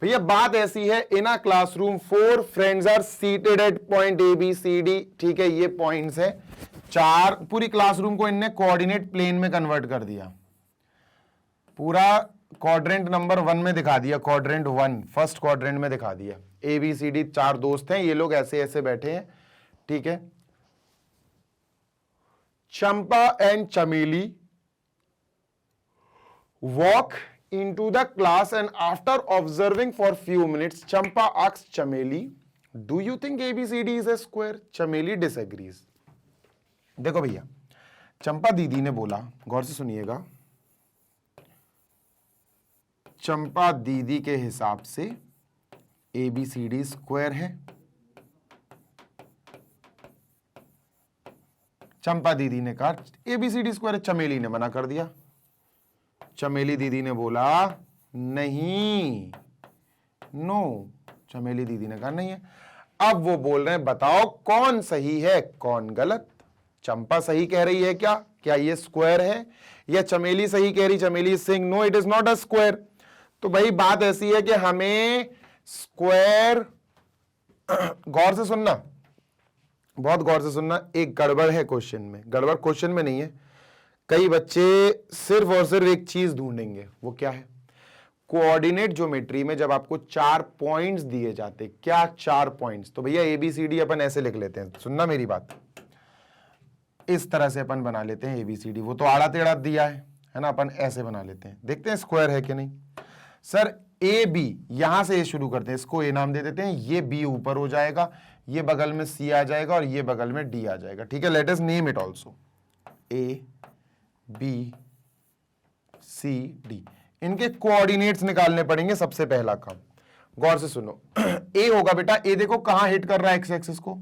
भैया, बात ऐसी है, in a classroom 4 friends are seated at point A B C D. ठीक है, ये पॉइंट्स है 4। पूरी क्लासरूम को इनने कोऑर्डिनेट प्लेन में कन्वर्ट कर दिया, पूरा क्वाड्रेंट नंबर 1 में दिखा दिया, क्वाड्रेंट 1 फर्स्ट क्वाड्रेंट में दिखा दिया। ए बी सी डी 4 दोस्त हैं, ये लोग ऐसे ऐसे बैठे हैं। ठीक है, चंपा एंड चमेली walk into the class, and after observing for few minutes, Champa asks Chameli, do you think ABCD is a square? Chameli disagrees. देखो भैया, चंपा दीदी ने बोला, गौर से सुनिएगा, चंपा दीदी के हिसाब से ABCD स्क्वायर है। चंपा दीदी ने कहा ABCD स्क्वायर है, चमेली ने मना कर दिया। चमेली दीदी ने बोला नहीं, नो, चमेली दीदी ने कहा नहीं है। अब वो बोल रहे हैं बताओ कौन सही है कौन गलत। चंपा सही कह रही है क्या ये स्क्वायर है, या चमेली सही कह रही, Chameli saying no it is not a square. तो भाई बात ऐसी है कि हमें स्क्वायर, गौर से सुनना, बहुत गौर से सुनना, एक गड़बड़ है क्वेश्चन में। गड़बड़ क्वेश्चन में नहीं है, कई बच्चे सिर्फ और सिर्फ एक चीज ढूंढेंगे, वो क्या है, कोऑर्डिनेट ज्योमेट्री में जब आपको 4 पॉइंट्स दिए जाते, क्या 4 पॉइंट्स, तो भैया ABCD अपन ऐसे लिख लेते हैं। सुनना मेरी बात, इस तरह से अपन बना लेते हैं ABCD। वो तो आड़ा टेढ़ा दिया है ना, अपन ऐसे बना लेते हैं, देखते हैं स्क्वायर है कि नहीं। सर AB, यहां से शुरू करते हैं, इसको A नाम दे देते हैं, ये B ऊपर हो जाएगा, ये बगल में C आ जाएगा, और ये बगल में D आ जाएगा। ठीक है, let us name it also, A B C D। इनके कोऑर्डिनेट्स निकालने पड़ेंगे, सबसे पहला काम। गौर से सुनो, A होगा बेटा, A देखो कहां हिट कर रहा है एक्स एक्सिस को,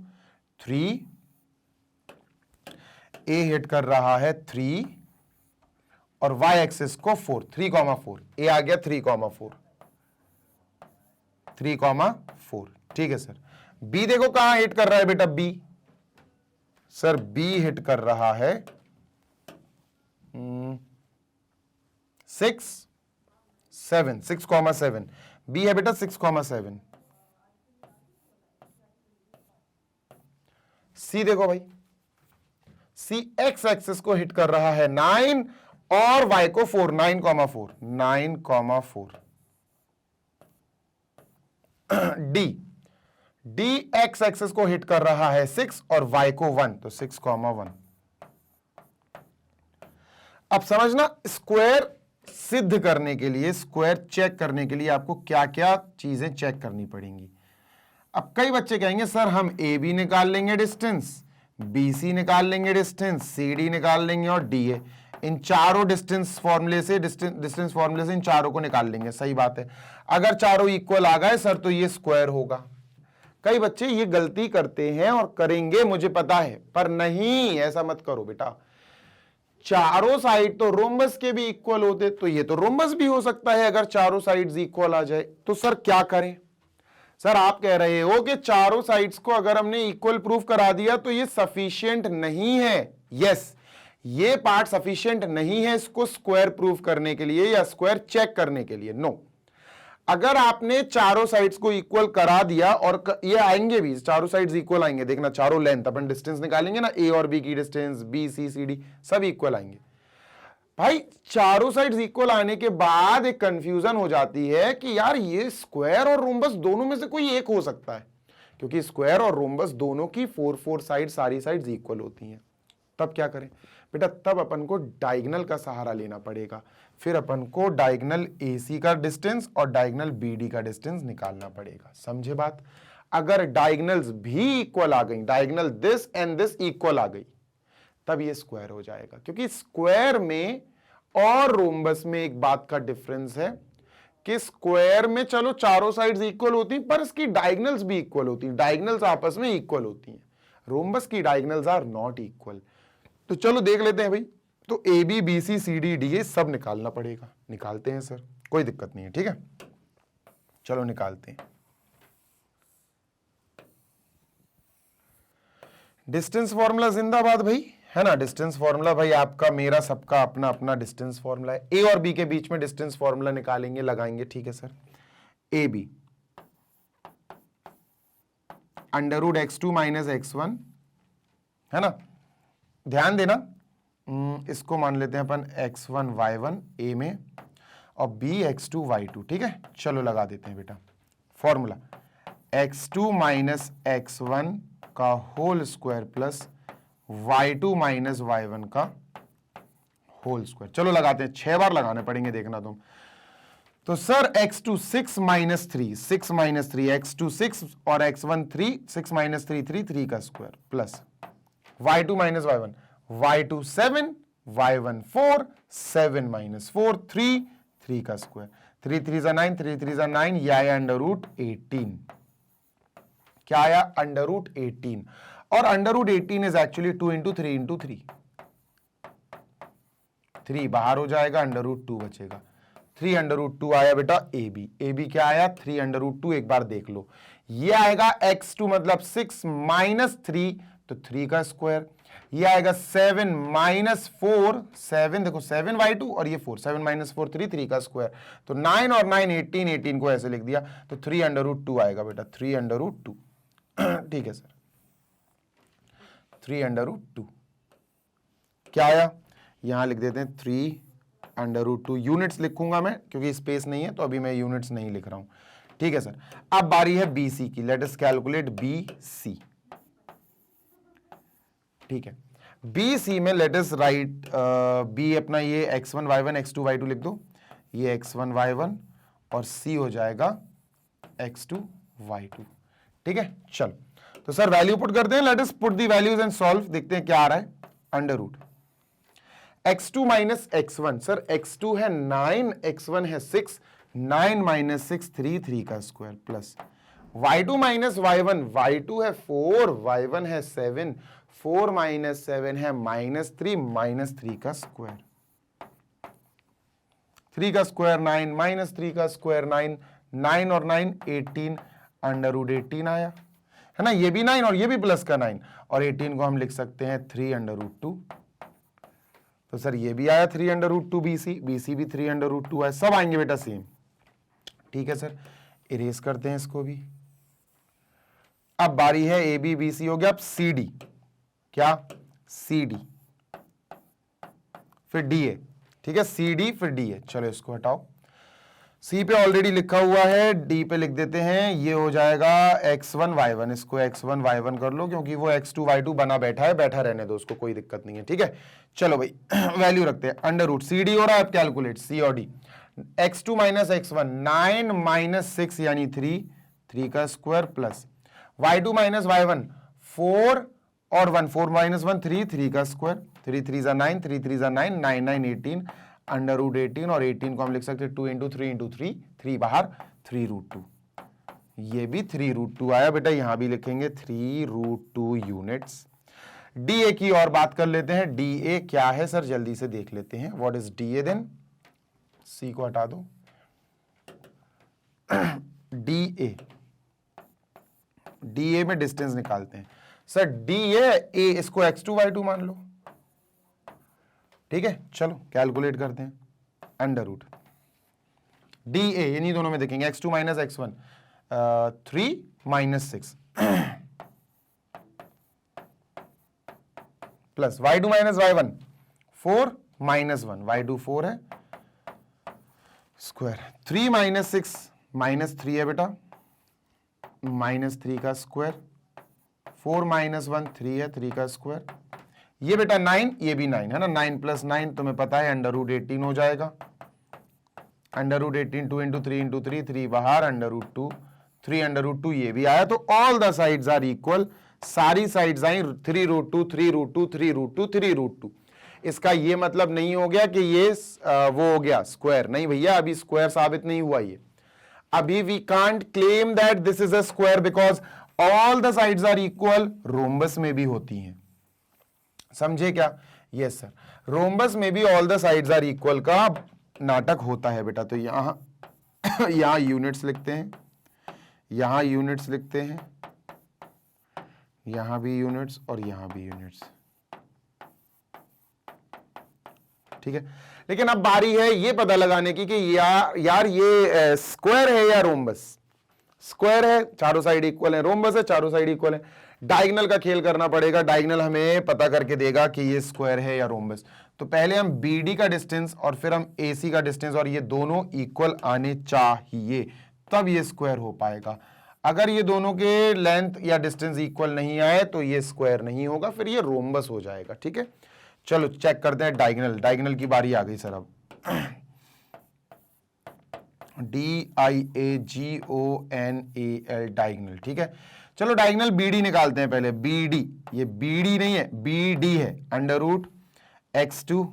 3, A हिट कर रहा है 3, और Y एक्सिस को 4, 3,4। A आ गया 3,4, 3,4। ठीक है सर। B देखो कहां हिट कर रहा है बेटा, B, सर B हिट कर रहा है 6, 7, 6,7। B है बेटा 6,7। C देखो भाई, C एक्स एक्सिस को हिट कर रहा है 9, और Y को 4, 9,4, 9,4। D एक्स एक्सिस को हिट कर रहा है 6, और Y को 1, तो 6,1। अब समझना, स्क्वायर सिद्ध करने के लिए, स्क्वायर चेक करने के लिए आपको क्या क्या चीजें चेक करनी पड़ेंगी। अब कई बच्चे कहेंगे सर हम ए बी निकाल लेंगे डिस्टेंस, बी सी निकाल लेंगे डिस्टेंस, सी डी निकाल लेंगे और डी ए, इन चारों डिस्टेंस फॉर्मूले से इन चारों को निकाल लेंगे। सही बात है, अगर चारों इक्वल आ गए सर तो ये स्क्वायर होगा। कई बच्चे ये गलती करते हैं और करेंगे, मुझे पता है, पर नहीं, ऐसा मत करो बेटा। चारों साइड तो रोम्बस के भी इक्वल होते, तो ये तो रोम्बस भी हो सकता है अगर चारों साइड्स इक्वल आ जाए। तो सर क्या करें? सर आप कह रहे हो कि चारों साइड्स को अगर हमने इक्वल प्रूफ करा दिया तो ये सफिशिएंट नहीं है। यस, ये पार्ट सफिशिएंट नहीं है इसको स्क्वायर प्रूफ करने के लिए या स्क्वायर चेक करने के लिए। नो, अगर आपने चारों साइड्स को इक्वल करा दिया, और ये आएंगे भी, चारों साइड्स इक्वल आएंगे, देखना चारों लेंथ अपन डिस्टेंस निकालेंगे ना, ए और बी की distance, B C C D सब इक्वल आएंगे। भाई चारों साइड्स इक्वल आने के बाद एक कंफ्यूजन हो जाती है कि यार ये स्क्वायर और रोम्बस दोनों में से कोई एक हो सकता है, क्योंकि स्क्वायर और रोम्बस दोनों की 4 साइड सारी साइड्स इक्वल होती हैं। तब क्या करें बेटा? तब अपन को डायगोनल का सहारा लेना पड़ेगा। फिर अपन को डायगोनल AC का डिस्टेंस और डायगोनल BD का डिस्टेंस निकालना पड़ेगा। समझे बात? अगर डायगोनल्स भी इक्वल आ गई, diagonal this and this equal आ गई, तब ये स्क्वायर हो जाएगा। क्योंकि स्क्वायर में और रोम्बस में एक बात का डिफरेंस है कि स्क्वायर में चलो चारों साइड्स इक्वल होती हैं, पर इसकी डायगोनल्स भी इक्वल होती हैं, डायगोनल्स आपस में इक्वल होती हैं। रोम्बस की डायगोनल्स आर नॉट इक्वल। तो चलो देख लेते हैं भाई। तो A B B C C D D ये सब निकालना पड़ेगा। निकालते हैं सर, कोई दिक्कत नहीं है, ठीक है, चलो निकालते हैं। डिस्टेंस फॉर्मूला जिंदाबाद भाई, है ना। डिस्टेंस फॉर्मूला भाई आपका मेरा सबका अपना अपना डिस्टेंस फॉर्मूला है। ए और बी के बीच में डिस्टेंस फॉर्मूला निकालेंगे, लगाएंगे, ठीक है sir. A B √x2 - x1, है ना। ध्यान देना, इसको मान लेते हैं अपन x1 y1 ए में और b x2 y2, ठीक है। चलो लगा देते हैं बेटा फॉर्मूला, x2 - x1 का whole square plus y2 - y1 का होल स्क्वायर। चलो लगाते हैं, 6 बार लगाने पड़ेंगे, देखना तुम। तो सर x2 6 - 3, 6 - 3, x2 6 और x1 3, 6 - 3 3, 3 का square plus y2 - y1, y2 7, y1 4, 7 - 4 3, 3 का स्क्वायर, 3 3 = 9, 3 3 = 9, यह आया √18। क्या आया? √18। और √18 इज एक्चुअली 2 × 3 × 3, 3 बाहर हो जाएगा, √2 बचेगा। 3 √2 आया बेटा ए बी क्या आया? 3 √2। एक बार देख लो, ये आएगा x2 मतलब 6 - 3 तो 3 का स्क्वायर, ये आएगा 7 - 4, 7 देखो 7 y2 और ये 4, 7 - 4 3, 3 का स्क्वायर। तो 9 और 9 18, 18 को ऐसे लिख दिया, तो 3 √2 आएगा बेटा, 3 √2 ठीक है सर, 3 √2 क्या आया? यहां लिख देते हैं 3 √2। यूनिट्स लिखूंगा मैं क्योंकि स्पेस नहीं है, तो अभी मैं यूनिट्स नहीं लिख रहा हूं, ठीक है सर। अब बारी है BC की, लेट अस कैलकुलेट BC, ठीक है। BC में लेट अस राइट B अपना ये x1 y1 x2 y2 लिख दो, ये x1 y1 और C हो जाएगा x2 y2, ठीक है। चलो तो सर वैल्यू पुट करते हैं, let us put the values and solve, देखते हैं क्या आ रहा है। √ x2 - x1, सर x2 है 9, x1 है 6, 9 - 6 3, 3 का square plus y2 - y1, y2 है 4, y1 है 7, 4 - 7 है -3, -3 का स्क्वायर, 3 का स्क्वायर 9, -3 का स्क्वायर 9, 9 और 9 18, √18 आया, है ना। ये भी 9 और ये भी प्लस का 9, और 18 को हम लिख सकते हैं 3 √2। तो सर ये भी आया 3 √2 BC भी 3 √2 है, सब आएंगे बेटा सेम, ठीक है सर। इरेज करते हैं इसको भी। अब बारी है AB BC हो गया, अब CD, क्या? CD फिर DA, ठीक है, CD फिर DA। चलो इसको हटाओ, सी पे ऑलरेडी लिखा हुआ है, डी पे लिख देते हैं, ये हो जाएगा x1 y1, इसको x1 y1 कर लो क्योंकि वो x2 y2 बना बैठा है, बैठा रहने दो उसको, कोई दिक्कत नहीं है, ठीक है। चलो भाई वैल्यू रखते हैं, अंडर रूट सी डी हो रहा है, अब कैलकुलेट सी और D. x2 minus x1 9 minus 6 यानी 3 का square plus y2 minus y1 4 और 1 4 माइनस 1 3 का स्क्वायर 3 3 जा 9 3 3 जा 9 9 9 18 अंडर रूट 18 और 18 को हम लिख सकते हैं 2 इंटू 3 इंटू 3 3 बाहर 3 रूट 2, ये भी 3 रूट 2 आया बेटा, यहां भी लिखेंगे 3 रूट 2 यूनिट्स। डीए की और बात कर लेते हैं, डीए क्या है सर जल्दी से देख लेते हैं, व्हाट इज डीए देन, सी को हटा दो, डीए, डीए में डिस्टेंस निकालते हैं सर, डीए ए, इसको x2 y2 मान लो, ठीक है। चलो कैलकुलेट करते हैं, अंडर रूट डी ए, इन्हीं दोनों में देखेंगे, x2 minus x1 3 minus 6 plus y2 minus y1 4 minus 1, y2 4 है स्क्वायर 3 माइनस 6 माइनस 3 है बेटा, माइनस 3 का स्क्वायर 4 माइनस 1 3 है 3 का स्क्वायर, ये बेटा 9, ये भी 9 है ना, 9 प्लस 9 तुम्हें पता है अंडर रूट 18 हो जाएगा, अंडर रूट 18 2 इंटू 3 इंटू 3 3 बाहर अंडर रूट 2 3 अंडर रूट 2 ये भी आया, तो all the sides are equal, सारी साइड्स आई 3 रूट 2 3 रूट 2 3 रूट 2 3 रूट 2। इसका ये मतलब नहीं हो गया कि ये वो हो गया स्क्वायर, नहीं भैया अभी स्क्वायर साबित नहीं हुआ, ये अभी we can't claim that this is a square because all the sides are equal, rhombus में भी होती हैं, समझे क्या, यस सर, रोम्बस में भी all the sides are equal का नाटक होता है बेटा। तो यहां यूनिट्स लिखते हैं, यहां यूनिट्स लिखते हैं, यहां भी यूनिट्स और यहां भी यूनिट्स, ठीक है। लेकिन अब बारी है ये पता लगाने की कि यार ये स्क्वायर है या रोम्बस, स्क्वायर है चारों साइड इक्वल है, रोम्बस है चारों साइड इक्वल है, डायगोनल का खेल करना पड़ेगा, डायगोनल हमें पता करके देगा कि ये स्क्वायर है या रोम्बस। तो पहले हम BD का डिस्टेंस और फिर हम AC का डिस्टेंस, और ये दोनों इक्वल आने चाहिए तब ये स्क्वायर हो पाएगा। अगर ये दोनों के लेंथ या डिस्टेंस इक्वल नहीं आए तो ये स्क्वायर नहीं होगा, फिर ये रोम्बस हो जाएगा, ठीक है। चलो चेक करते हैं डायगोनल, डायगोनल की बारी आ गई सर, अब DIAGONAL डायगोनल, ठीक है। चलो डायगोनल BD निकालते हैं पहले, BD, ये BD नहीं है BD है, under root x2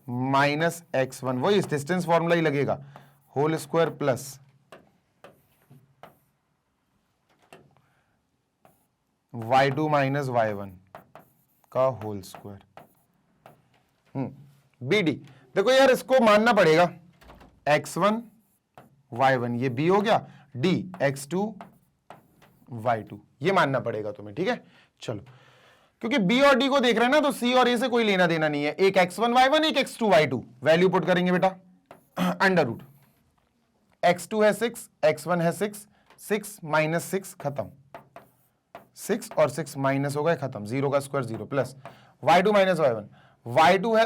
minus x1, वही डिस्टेंस फॉर्मूला ही लगेगा, whole square plus y2 minus y1 का होल स्क्वायर। BD देखो यार इसको मानना पड़ेगा, x1 y1 ये B हो गया, D x2 y2 ये मानना पड़ेगा तुम्हें, ठीक है। चलो क्योंकि B और D को देख रहे हैं ना, तो C और A से कोई लेना देना नहीं है, एक x1 y1 एक x2 y2, वैल्यू पुट करेंगे बेटा, अंडर रूट x2 है 6 x1 है 6 6 माइनस 6 खत्म, 6 और 6 माइनस हो गए खत्म, 0 का square 0 plus y2 minus y1, y2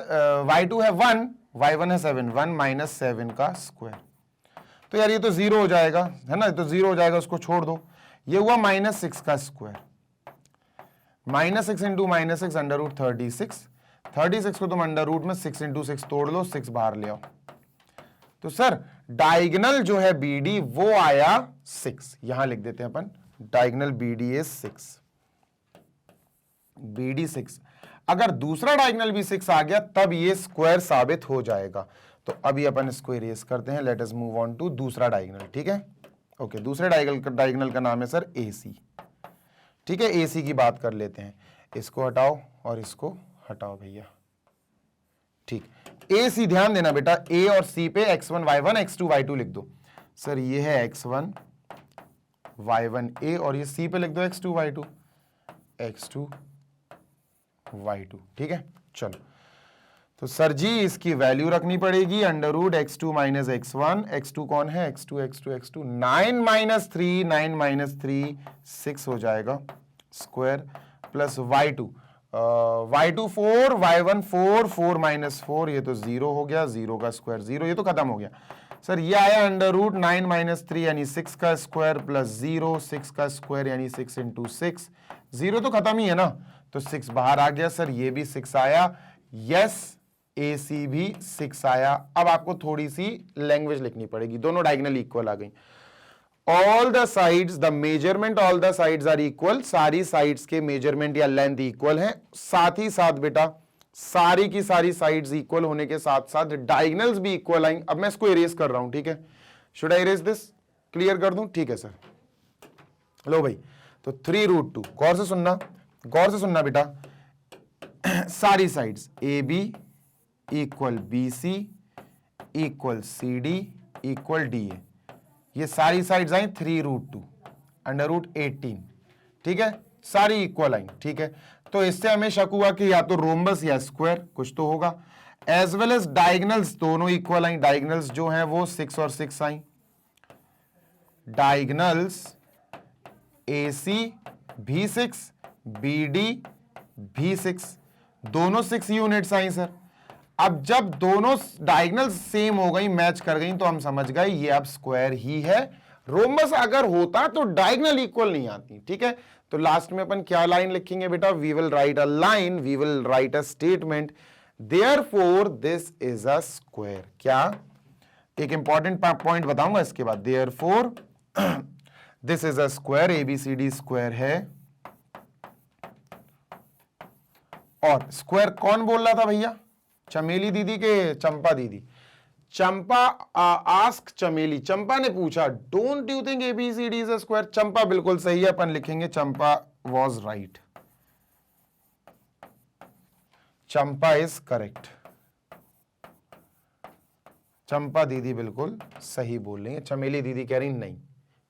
है 1 y1 है 7 1 माइनस 7 का स्क्वायर, तो यार ये तो 0 हो जाएगा है ना, तो 0 हो जाएगा, उसको छोड़ दो, ये हुआ माइनस 6 का square, minus 6 into minus 6 under root 36 को तुम अंडर रूट में 6 इंटू 6 तोड़ लो, 6 बाहर ले आओ, तो सर डायगोनल जो है BD वो आया 6, यहां लिख देते हैं अपन, डायगोनल BD इज 6, BD 6, अगर दूसरा डायगोनल भी 6 आ गया तब ये स्क्वायर साबित हो जाएगा। तो अभी अपन इसको इरेज करते हैं, let us move on to दूसरा डायगोनल, ठीक है। ओके दूसरे डायगोनल का नाम है सर AC, ठीक है। AC की बात कर लेते हैं, इसको हटाओ और इसको हटाओ भैया, ठीक। AC ध्यान देना बेटा, A और C पे x1 y1 x2 y2 लिख दो, सर ये है x1 y1 A और ये C पे लिख दो x2 y2 x2 y2, ठीक है। चलो तो सर जी इसकी वैल्यू रखनी पड़ेगी, under root x2 minus x1, x2 कौन है x2 9 माइनस 3 9 माइनस 3 6 हो जाएगा square plus y2 y2 4, y1 4, 4 minus 4, ये तो 0 हो गया, 0 का स्क्वायर 0, ये तो खत्म हो गया सर। ये आया अंडर रूट 9 माइनस 3 यानी 6 का स्क्वायर प्लस 0, 6 का स्क्वायर यानी 6 इंटू 6, 0 तो खत्म ही है ना, तो 6 बाहर आ गया सर, ये भी 6 आया, यस AC भी 6 आया। अब आपको थोड़ी सी लैंग्वेज लिखनी पड़ेगी, दोनों डायगोनल इक्वल आ गई। All the sides the measurement all the sides are equal, सारी साइड्स के मेजरमेंट या लेंथ इक्वल है, साथ ही साथ बेटा सारी की सारी साइड्स इक्वल होने के साथ साथ डायगोनल्स भी इक्वल आएंगे। अब मैं इसको इरेज कर रहा हूं, ठीक है, should I erase this, clear कर दूं, ठीक है सर। लो भाई, तो 3√2, गौर से सुनना बेटा, सारी sides AB equal BC equal CD equal DA, ये सारी साइड्स आई 3√2 अंडर रूट 18, ठीक है, सारी इक्वल आई, ठीक है। तो इससे हमें शक हुआ कि या तो रोम्बस या स्क्वायर कुछ तो होगा, एज वेल एज डायगोनल्स दोनों इक्वल आई, डायगोनल्स जो हैं वो 6 और 6 आई, डायगोनल्स AC भी 6, BD भी 6, दोनों 6 यूनिट्स आई सर। अब जब दोनों डायगोनल सेम हो गई, मैच कर गई, तो हम समझ गए ये अब स्क्वायर ही है। रोम्बस अगर होता तो डायगोनल इक्वल नहीं आती, ठीक है। तो लास्ट में अपन क्या लाइन लिखेंगे बेटा, we will write a line, we will write a statement, therefore this is a square. क्या, एक इंपॉर्टेंट पॉइंट बताऊंगा इसके बाद, therefore this is a square, ABCD square है। और स्क्वायर कौन बोल रहा था भैया, चमेली दीदी के चंपा दीदी, चंपा आस्क चमेली, चंपा ने पूछा don't you think ABCD is a square, Champa बिल्कुल सही है, अपन लिखेंगे Champa was right, Champa is correct, Champa दीदी बिल्कुल सही बोल रही है, चमेली दीदी कह रही नहीं,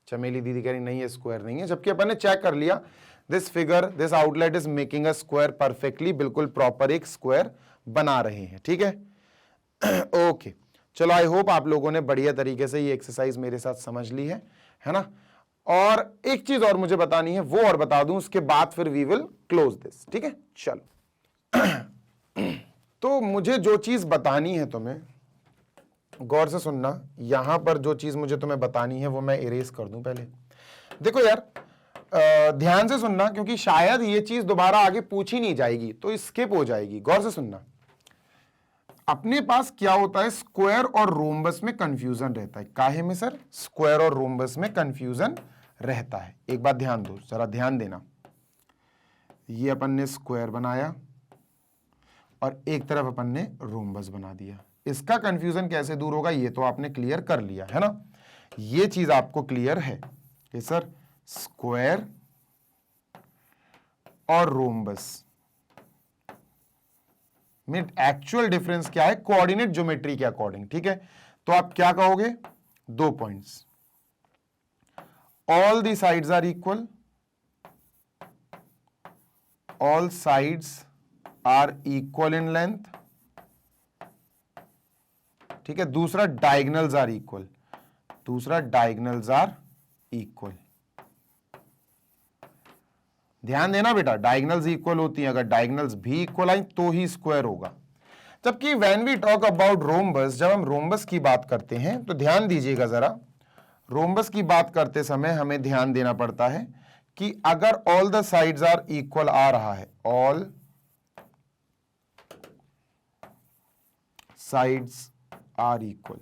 चमेली दीदी कह रही नहीं, ये स्क्वायर नहीं है, जबकि अपन ने चेक कर लिया, this figure this outlet is making a square perfectly, बिल्कुल प्रॉपर एक स्क्वायर बना रहे हैं, ठीक है। ओके चलो, आई होप आप लोगों ने बढ़िया तरीके से ये एक्सरसाइज मेरे साथ समझ ली है ना। और एक चीज और मुझे बतानी है, वो और बता दूं, उसके बाद फिर वी विल क्लोज दिस, ठीक है। चलो तो मुझे जो चीज बतानी है तुम्हें, गौर से सुनना, यहां पर जो चीज मुझे तुम्हें बतानी है वो मैं इरेज कर दूं पहले। देखो यार, ध्यान से सुनना, क्योंकि शायद ये चीज दोबारा आगे पूछी नहीं जाएगी, तो स्किप हो जाएगी। गौर से सुनना, अपने पास क्या होता है, स्क्वायर और रोम्बस में कंफ्यूजन रहता है। काहे में सर, स्क्वायर और रोम्बस में कंफ्यूजन रहता है। एक बात ध्यान दो, जरा ध्यान देना, ये अपन ने स्क्वायर बनाया और एक तरफ अपन ने रोम्बस बना दिया, इसका कंफ्यूजन कैसे दूर होगा, ये तो आपने क्लियर कर लिया है ना। ये चीज आपको क्लियर है कि सर स्क्वायर और रोम्बस में एक्चुअल डिफरेंस क्या है, कोऑर्डिनेट ज्योमेट्री के अकॉर्डिंग, ठीक है। तो आप क्या कहोगे, 2 points, all the sides are equal, all sides are equal in length, ठीक है। दूसरा डायगोनल्स आर इक्वल, दूसरा डायगोनल्स आर इक्वल। ध्यान देना बेटा, डायगोनल्स इक्वल होती हैं, अगर डायगोनल्स भी इक्वल आई तो ही स्क्वायर होगा। जबकि when we talk about rhombus, जब हम रोम्बस की बात करते हैं तो ध्यान दीजिएगा जरा, रोम्बस की बात करते समय हमें ध्यान देना पड़ता है कि अगर all the sides are equal आ रहा है, ऑल साइड्स आर इक्वल,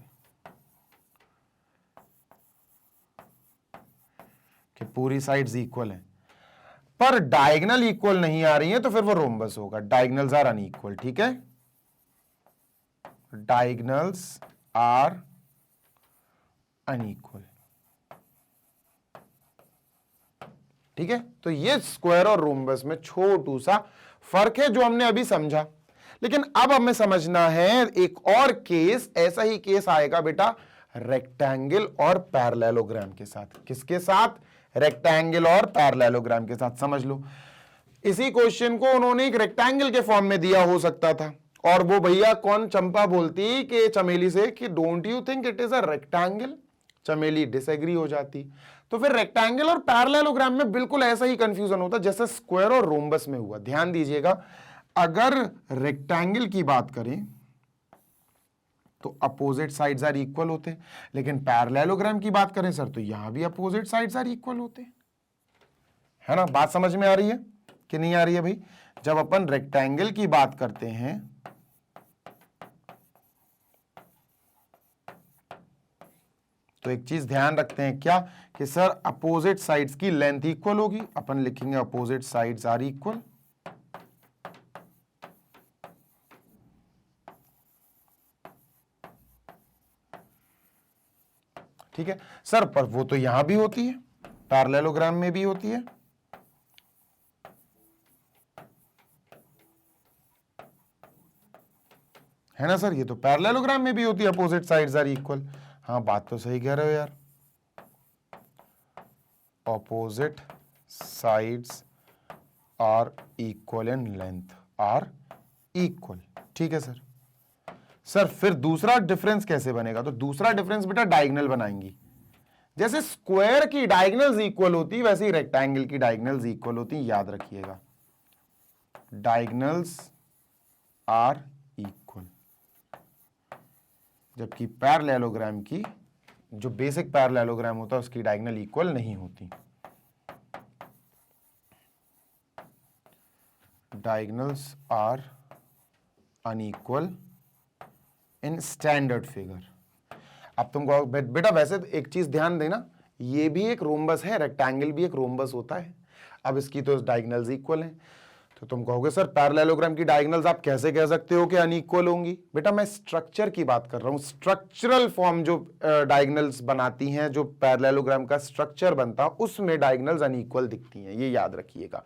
कि पूरी साइड्स इक्वल हैं, पर डायगोनल इक्वल नहीं आ रही है, तो फिर वो रोम्बस होगा। डायगोनल्स आर अनइक्वल, ठीक है, डायगोनल्स आर अनइक्वल, ठीक है। तो ये स्क्वायर और रोम्बस में छोटू सा फर्क है जो हमने अभी समझा। लेकिन अब हमें समझना है एक और केस, ऐसा ही केस आएगा बेटा रेक्टेंगल और पैरेललोग्राम के साथ। किसके साथ, रेक्टेंगल और पैरेललोग्राम के साथ। समझ लो, इसी क्वेश्चन को उन्होंने एक रेक्टेंगल के फॉर्म में दिया हो सकता था, और वो भैया कौन, चंपा बोलती कि चमेली से कि don't you think it is a rectangle. चमेली डिसएग्री हो जाती। तो फिर रेक्टेंगल और पैरेललोग्राम में बिल्कुल ऐसा ही कंफ्यूजन होता जैसे स्क्वायर और रोम्बस में हुआ। ध्यान दीजिएगा, अगर रेक्टेंगल की बात करें तो अपोजिट साइड्स आर इक्वल होते हैं, लेकिन पैरेललोग्राम की बात करें सर तो यहां भी अपोजिट साइड्स आर इक्वल होते हैं, है ना। बात समझ में आ रही है कि नहीं आ रही है भाई? जब अपन रेक्टेंगल की बात करते हैं तो एक चीज ध्यान रखते हैं क्या, कि सर अपोजिट साइड्स की लेंथ इक्वल होगी। अपन लिखेंगे अपोजिट साइड्स आर इक्वल। ठीक है सर, पर वो तो यहां भी होती है, पैरेललोग्राम में भी होती है। है ना सर, ये तो पैरेललोग्राम में भी होती है, अपोजिट साइड्स आर इक्वल। हाँ बात तो सही कह रहे हो यार, opposite sides are equal in length, are equal. ठीक है सर। सर फिर दूसरा डिफरेंस कैसे बनेगा? तो दूसरा डिफरेंस बेटा डायगोनल बनाएंगी। जैसे स्क्वायर की डायगोनल्स इक्वल होती वैसे ही रेक्टेंगल की डायगोनल्स इक्वल होती, याद रखिएगा। डायगोनल्स आर इक्वल, जबकि पैरेललोग्राम की जो बेसिक पैरेललोग्राम होता है उसकी डायगोनल इक्वल नहीं होती। Diagonals are unequal in standard figure. अब तुम कहो बेटा वैसे तो एक चीज ध्यान देना, ये भी एक रोम्बस है, रेक्टेंगल भी एक रोम्बस होता है। अब इसकी तो डायगोनल्स इक्वल हैं, तो तुम कहोगे सर पैरेललोग्राम की डायगोनल्स आप कैसे कह सकते हो कि अनइक्वल होंगी? बेटा मैं स्ट्रक्चर की बात कर रहा हूं, स्ट्रक्चरल फॉर्म जो डायगोनल्स बनाती हैं, जो पैरेललोग्राम का स्ट्रक्चर बनता उसमें डायगोनल्स अनइक्वल दिखती हैं, ये याद रखिएगा।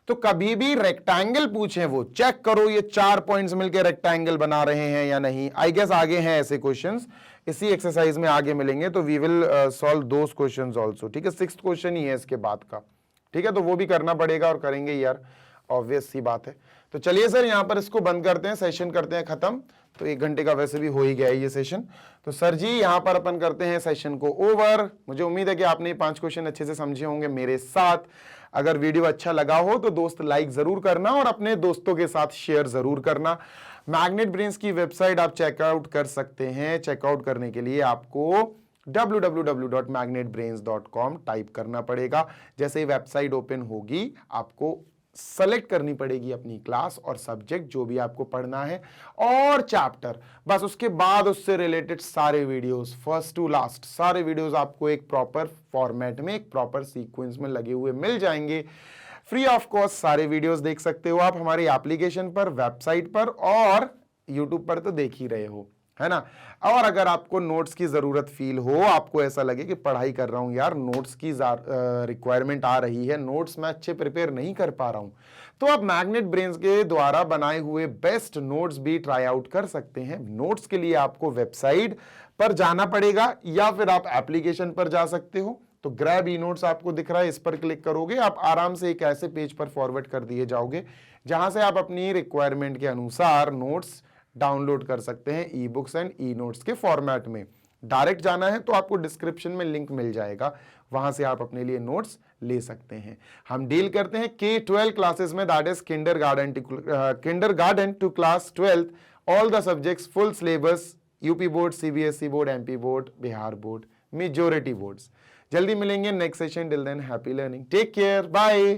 तो कभी भी रेक्टेंगल पूछे वो चेक करो ये 4 पॉइंट्स मिलकर रेक्टेंगल बना रहे हैं या नहीं। आई गेस आगे हैं ऐसे क्वेश्चंस, इसी एक्सरसाइज में आगे मिलेंगे, तो we will solve those questions also. ठीक है, 6th क्वेश्चन ही है इसके बाद का। ठीक है, तो वो भी करना पड़ेगा और करेंगे यार, ऑब्वियस सी बात है। तो चलिए सर यहाँ पर इसको बंद करते हैं, सेशन करते हैं खत्म। तो 1 घंटे का वैसे भी हो ही गया है ये सेशन। तो सर जी यहाँ पर अपन करते हैं सेशन को ओवर। मुझे उम्मीद है कि आपने 5 क्वेश्चन अच्छे से समझे होंगे मेरे साथ। अगर वीडियो अच्छा लगा हो तो दोस्त लाइक जरूर करना और अपने दोस्तों के साथ शेयर जरूर करना। मैग्नेट ब्रेन्स की वेबसाइट आप चेकआउट कर सकते हैं। चेकआउट करने के लिए आपको www.magnetbrains.com टाइप करना पड़ेगा। जैसे ही वेबसाइट ओपन होगी आपको सेलेक्ट करनी पड़ेगी अपनी क्लास और सब्जेक्ट जो भी आपको पढ़ना है और चैप्टर, बस उसके बाद उससे रिलेटेड सारे वीडियोस फर्स्ट टू लास्ट सारे वीडियोस आपको एक प्रॉपर फॉर्मेट में, एक प्रॉपर सीक्वेंस में लगे हुए मिल जाएंगे। फ्री ऑफ कॉस्ट सारे वीडियोस देख सकते हो आप हमारी एप्लीकेशन पर, वेबसाइट पर और यूट्यूब पर तो देख ही रहे हो, है ना। और अगर आपको नोट्स की जरूरत फील हो, आपको ऐसा लगे कि पढ़ाई कर रहा हूं यार, नोट्स की रिक्वायरमेंट आ रही है, नोट्स मैं अच्छे प्रिपेयर नहीं कर पा रहा हूं, तो आप मैग्नेट ब्रेन्स के द्वारा बनाए हुए बेस्ट नोट्स भी ट्राई आउट कर सकते हैं। नोट्स के लिए आपको वेबसाइट पर जाना पड़ेगा या फिर आप एप्लीकेशन पर जा सकते हो। तो ग्रैब ई नोट्स आपको दिख रहा है, इस पर क्लिक करोगे आप आराम से एक ऐसे पेज पर फॉरवर्ड कर दिए जाओगे जहां से आप अपनी रिक्वायरमेंट के अनुसार नोट्स डाउनलोड कर सकते हैं e books and e notes के फॉर्मेट में। डायरेक्ट जाना है तो आपको डिस्क्रिप्शन में लिंक मिल जाएगा, वहां से आप अपने लिए नोट्स ले सकते हैं। हम डील करते हैं K-12 क्लासेस में, that is kindergarten to class 12th, all the subjects, full syllabus, UP board, CBSE board, MP board, Bihar board, majority boards. जल्दी मिलेंगे next session, till then happy learning, take care, bye.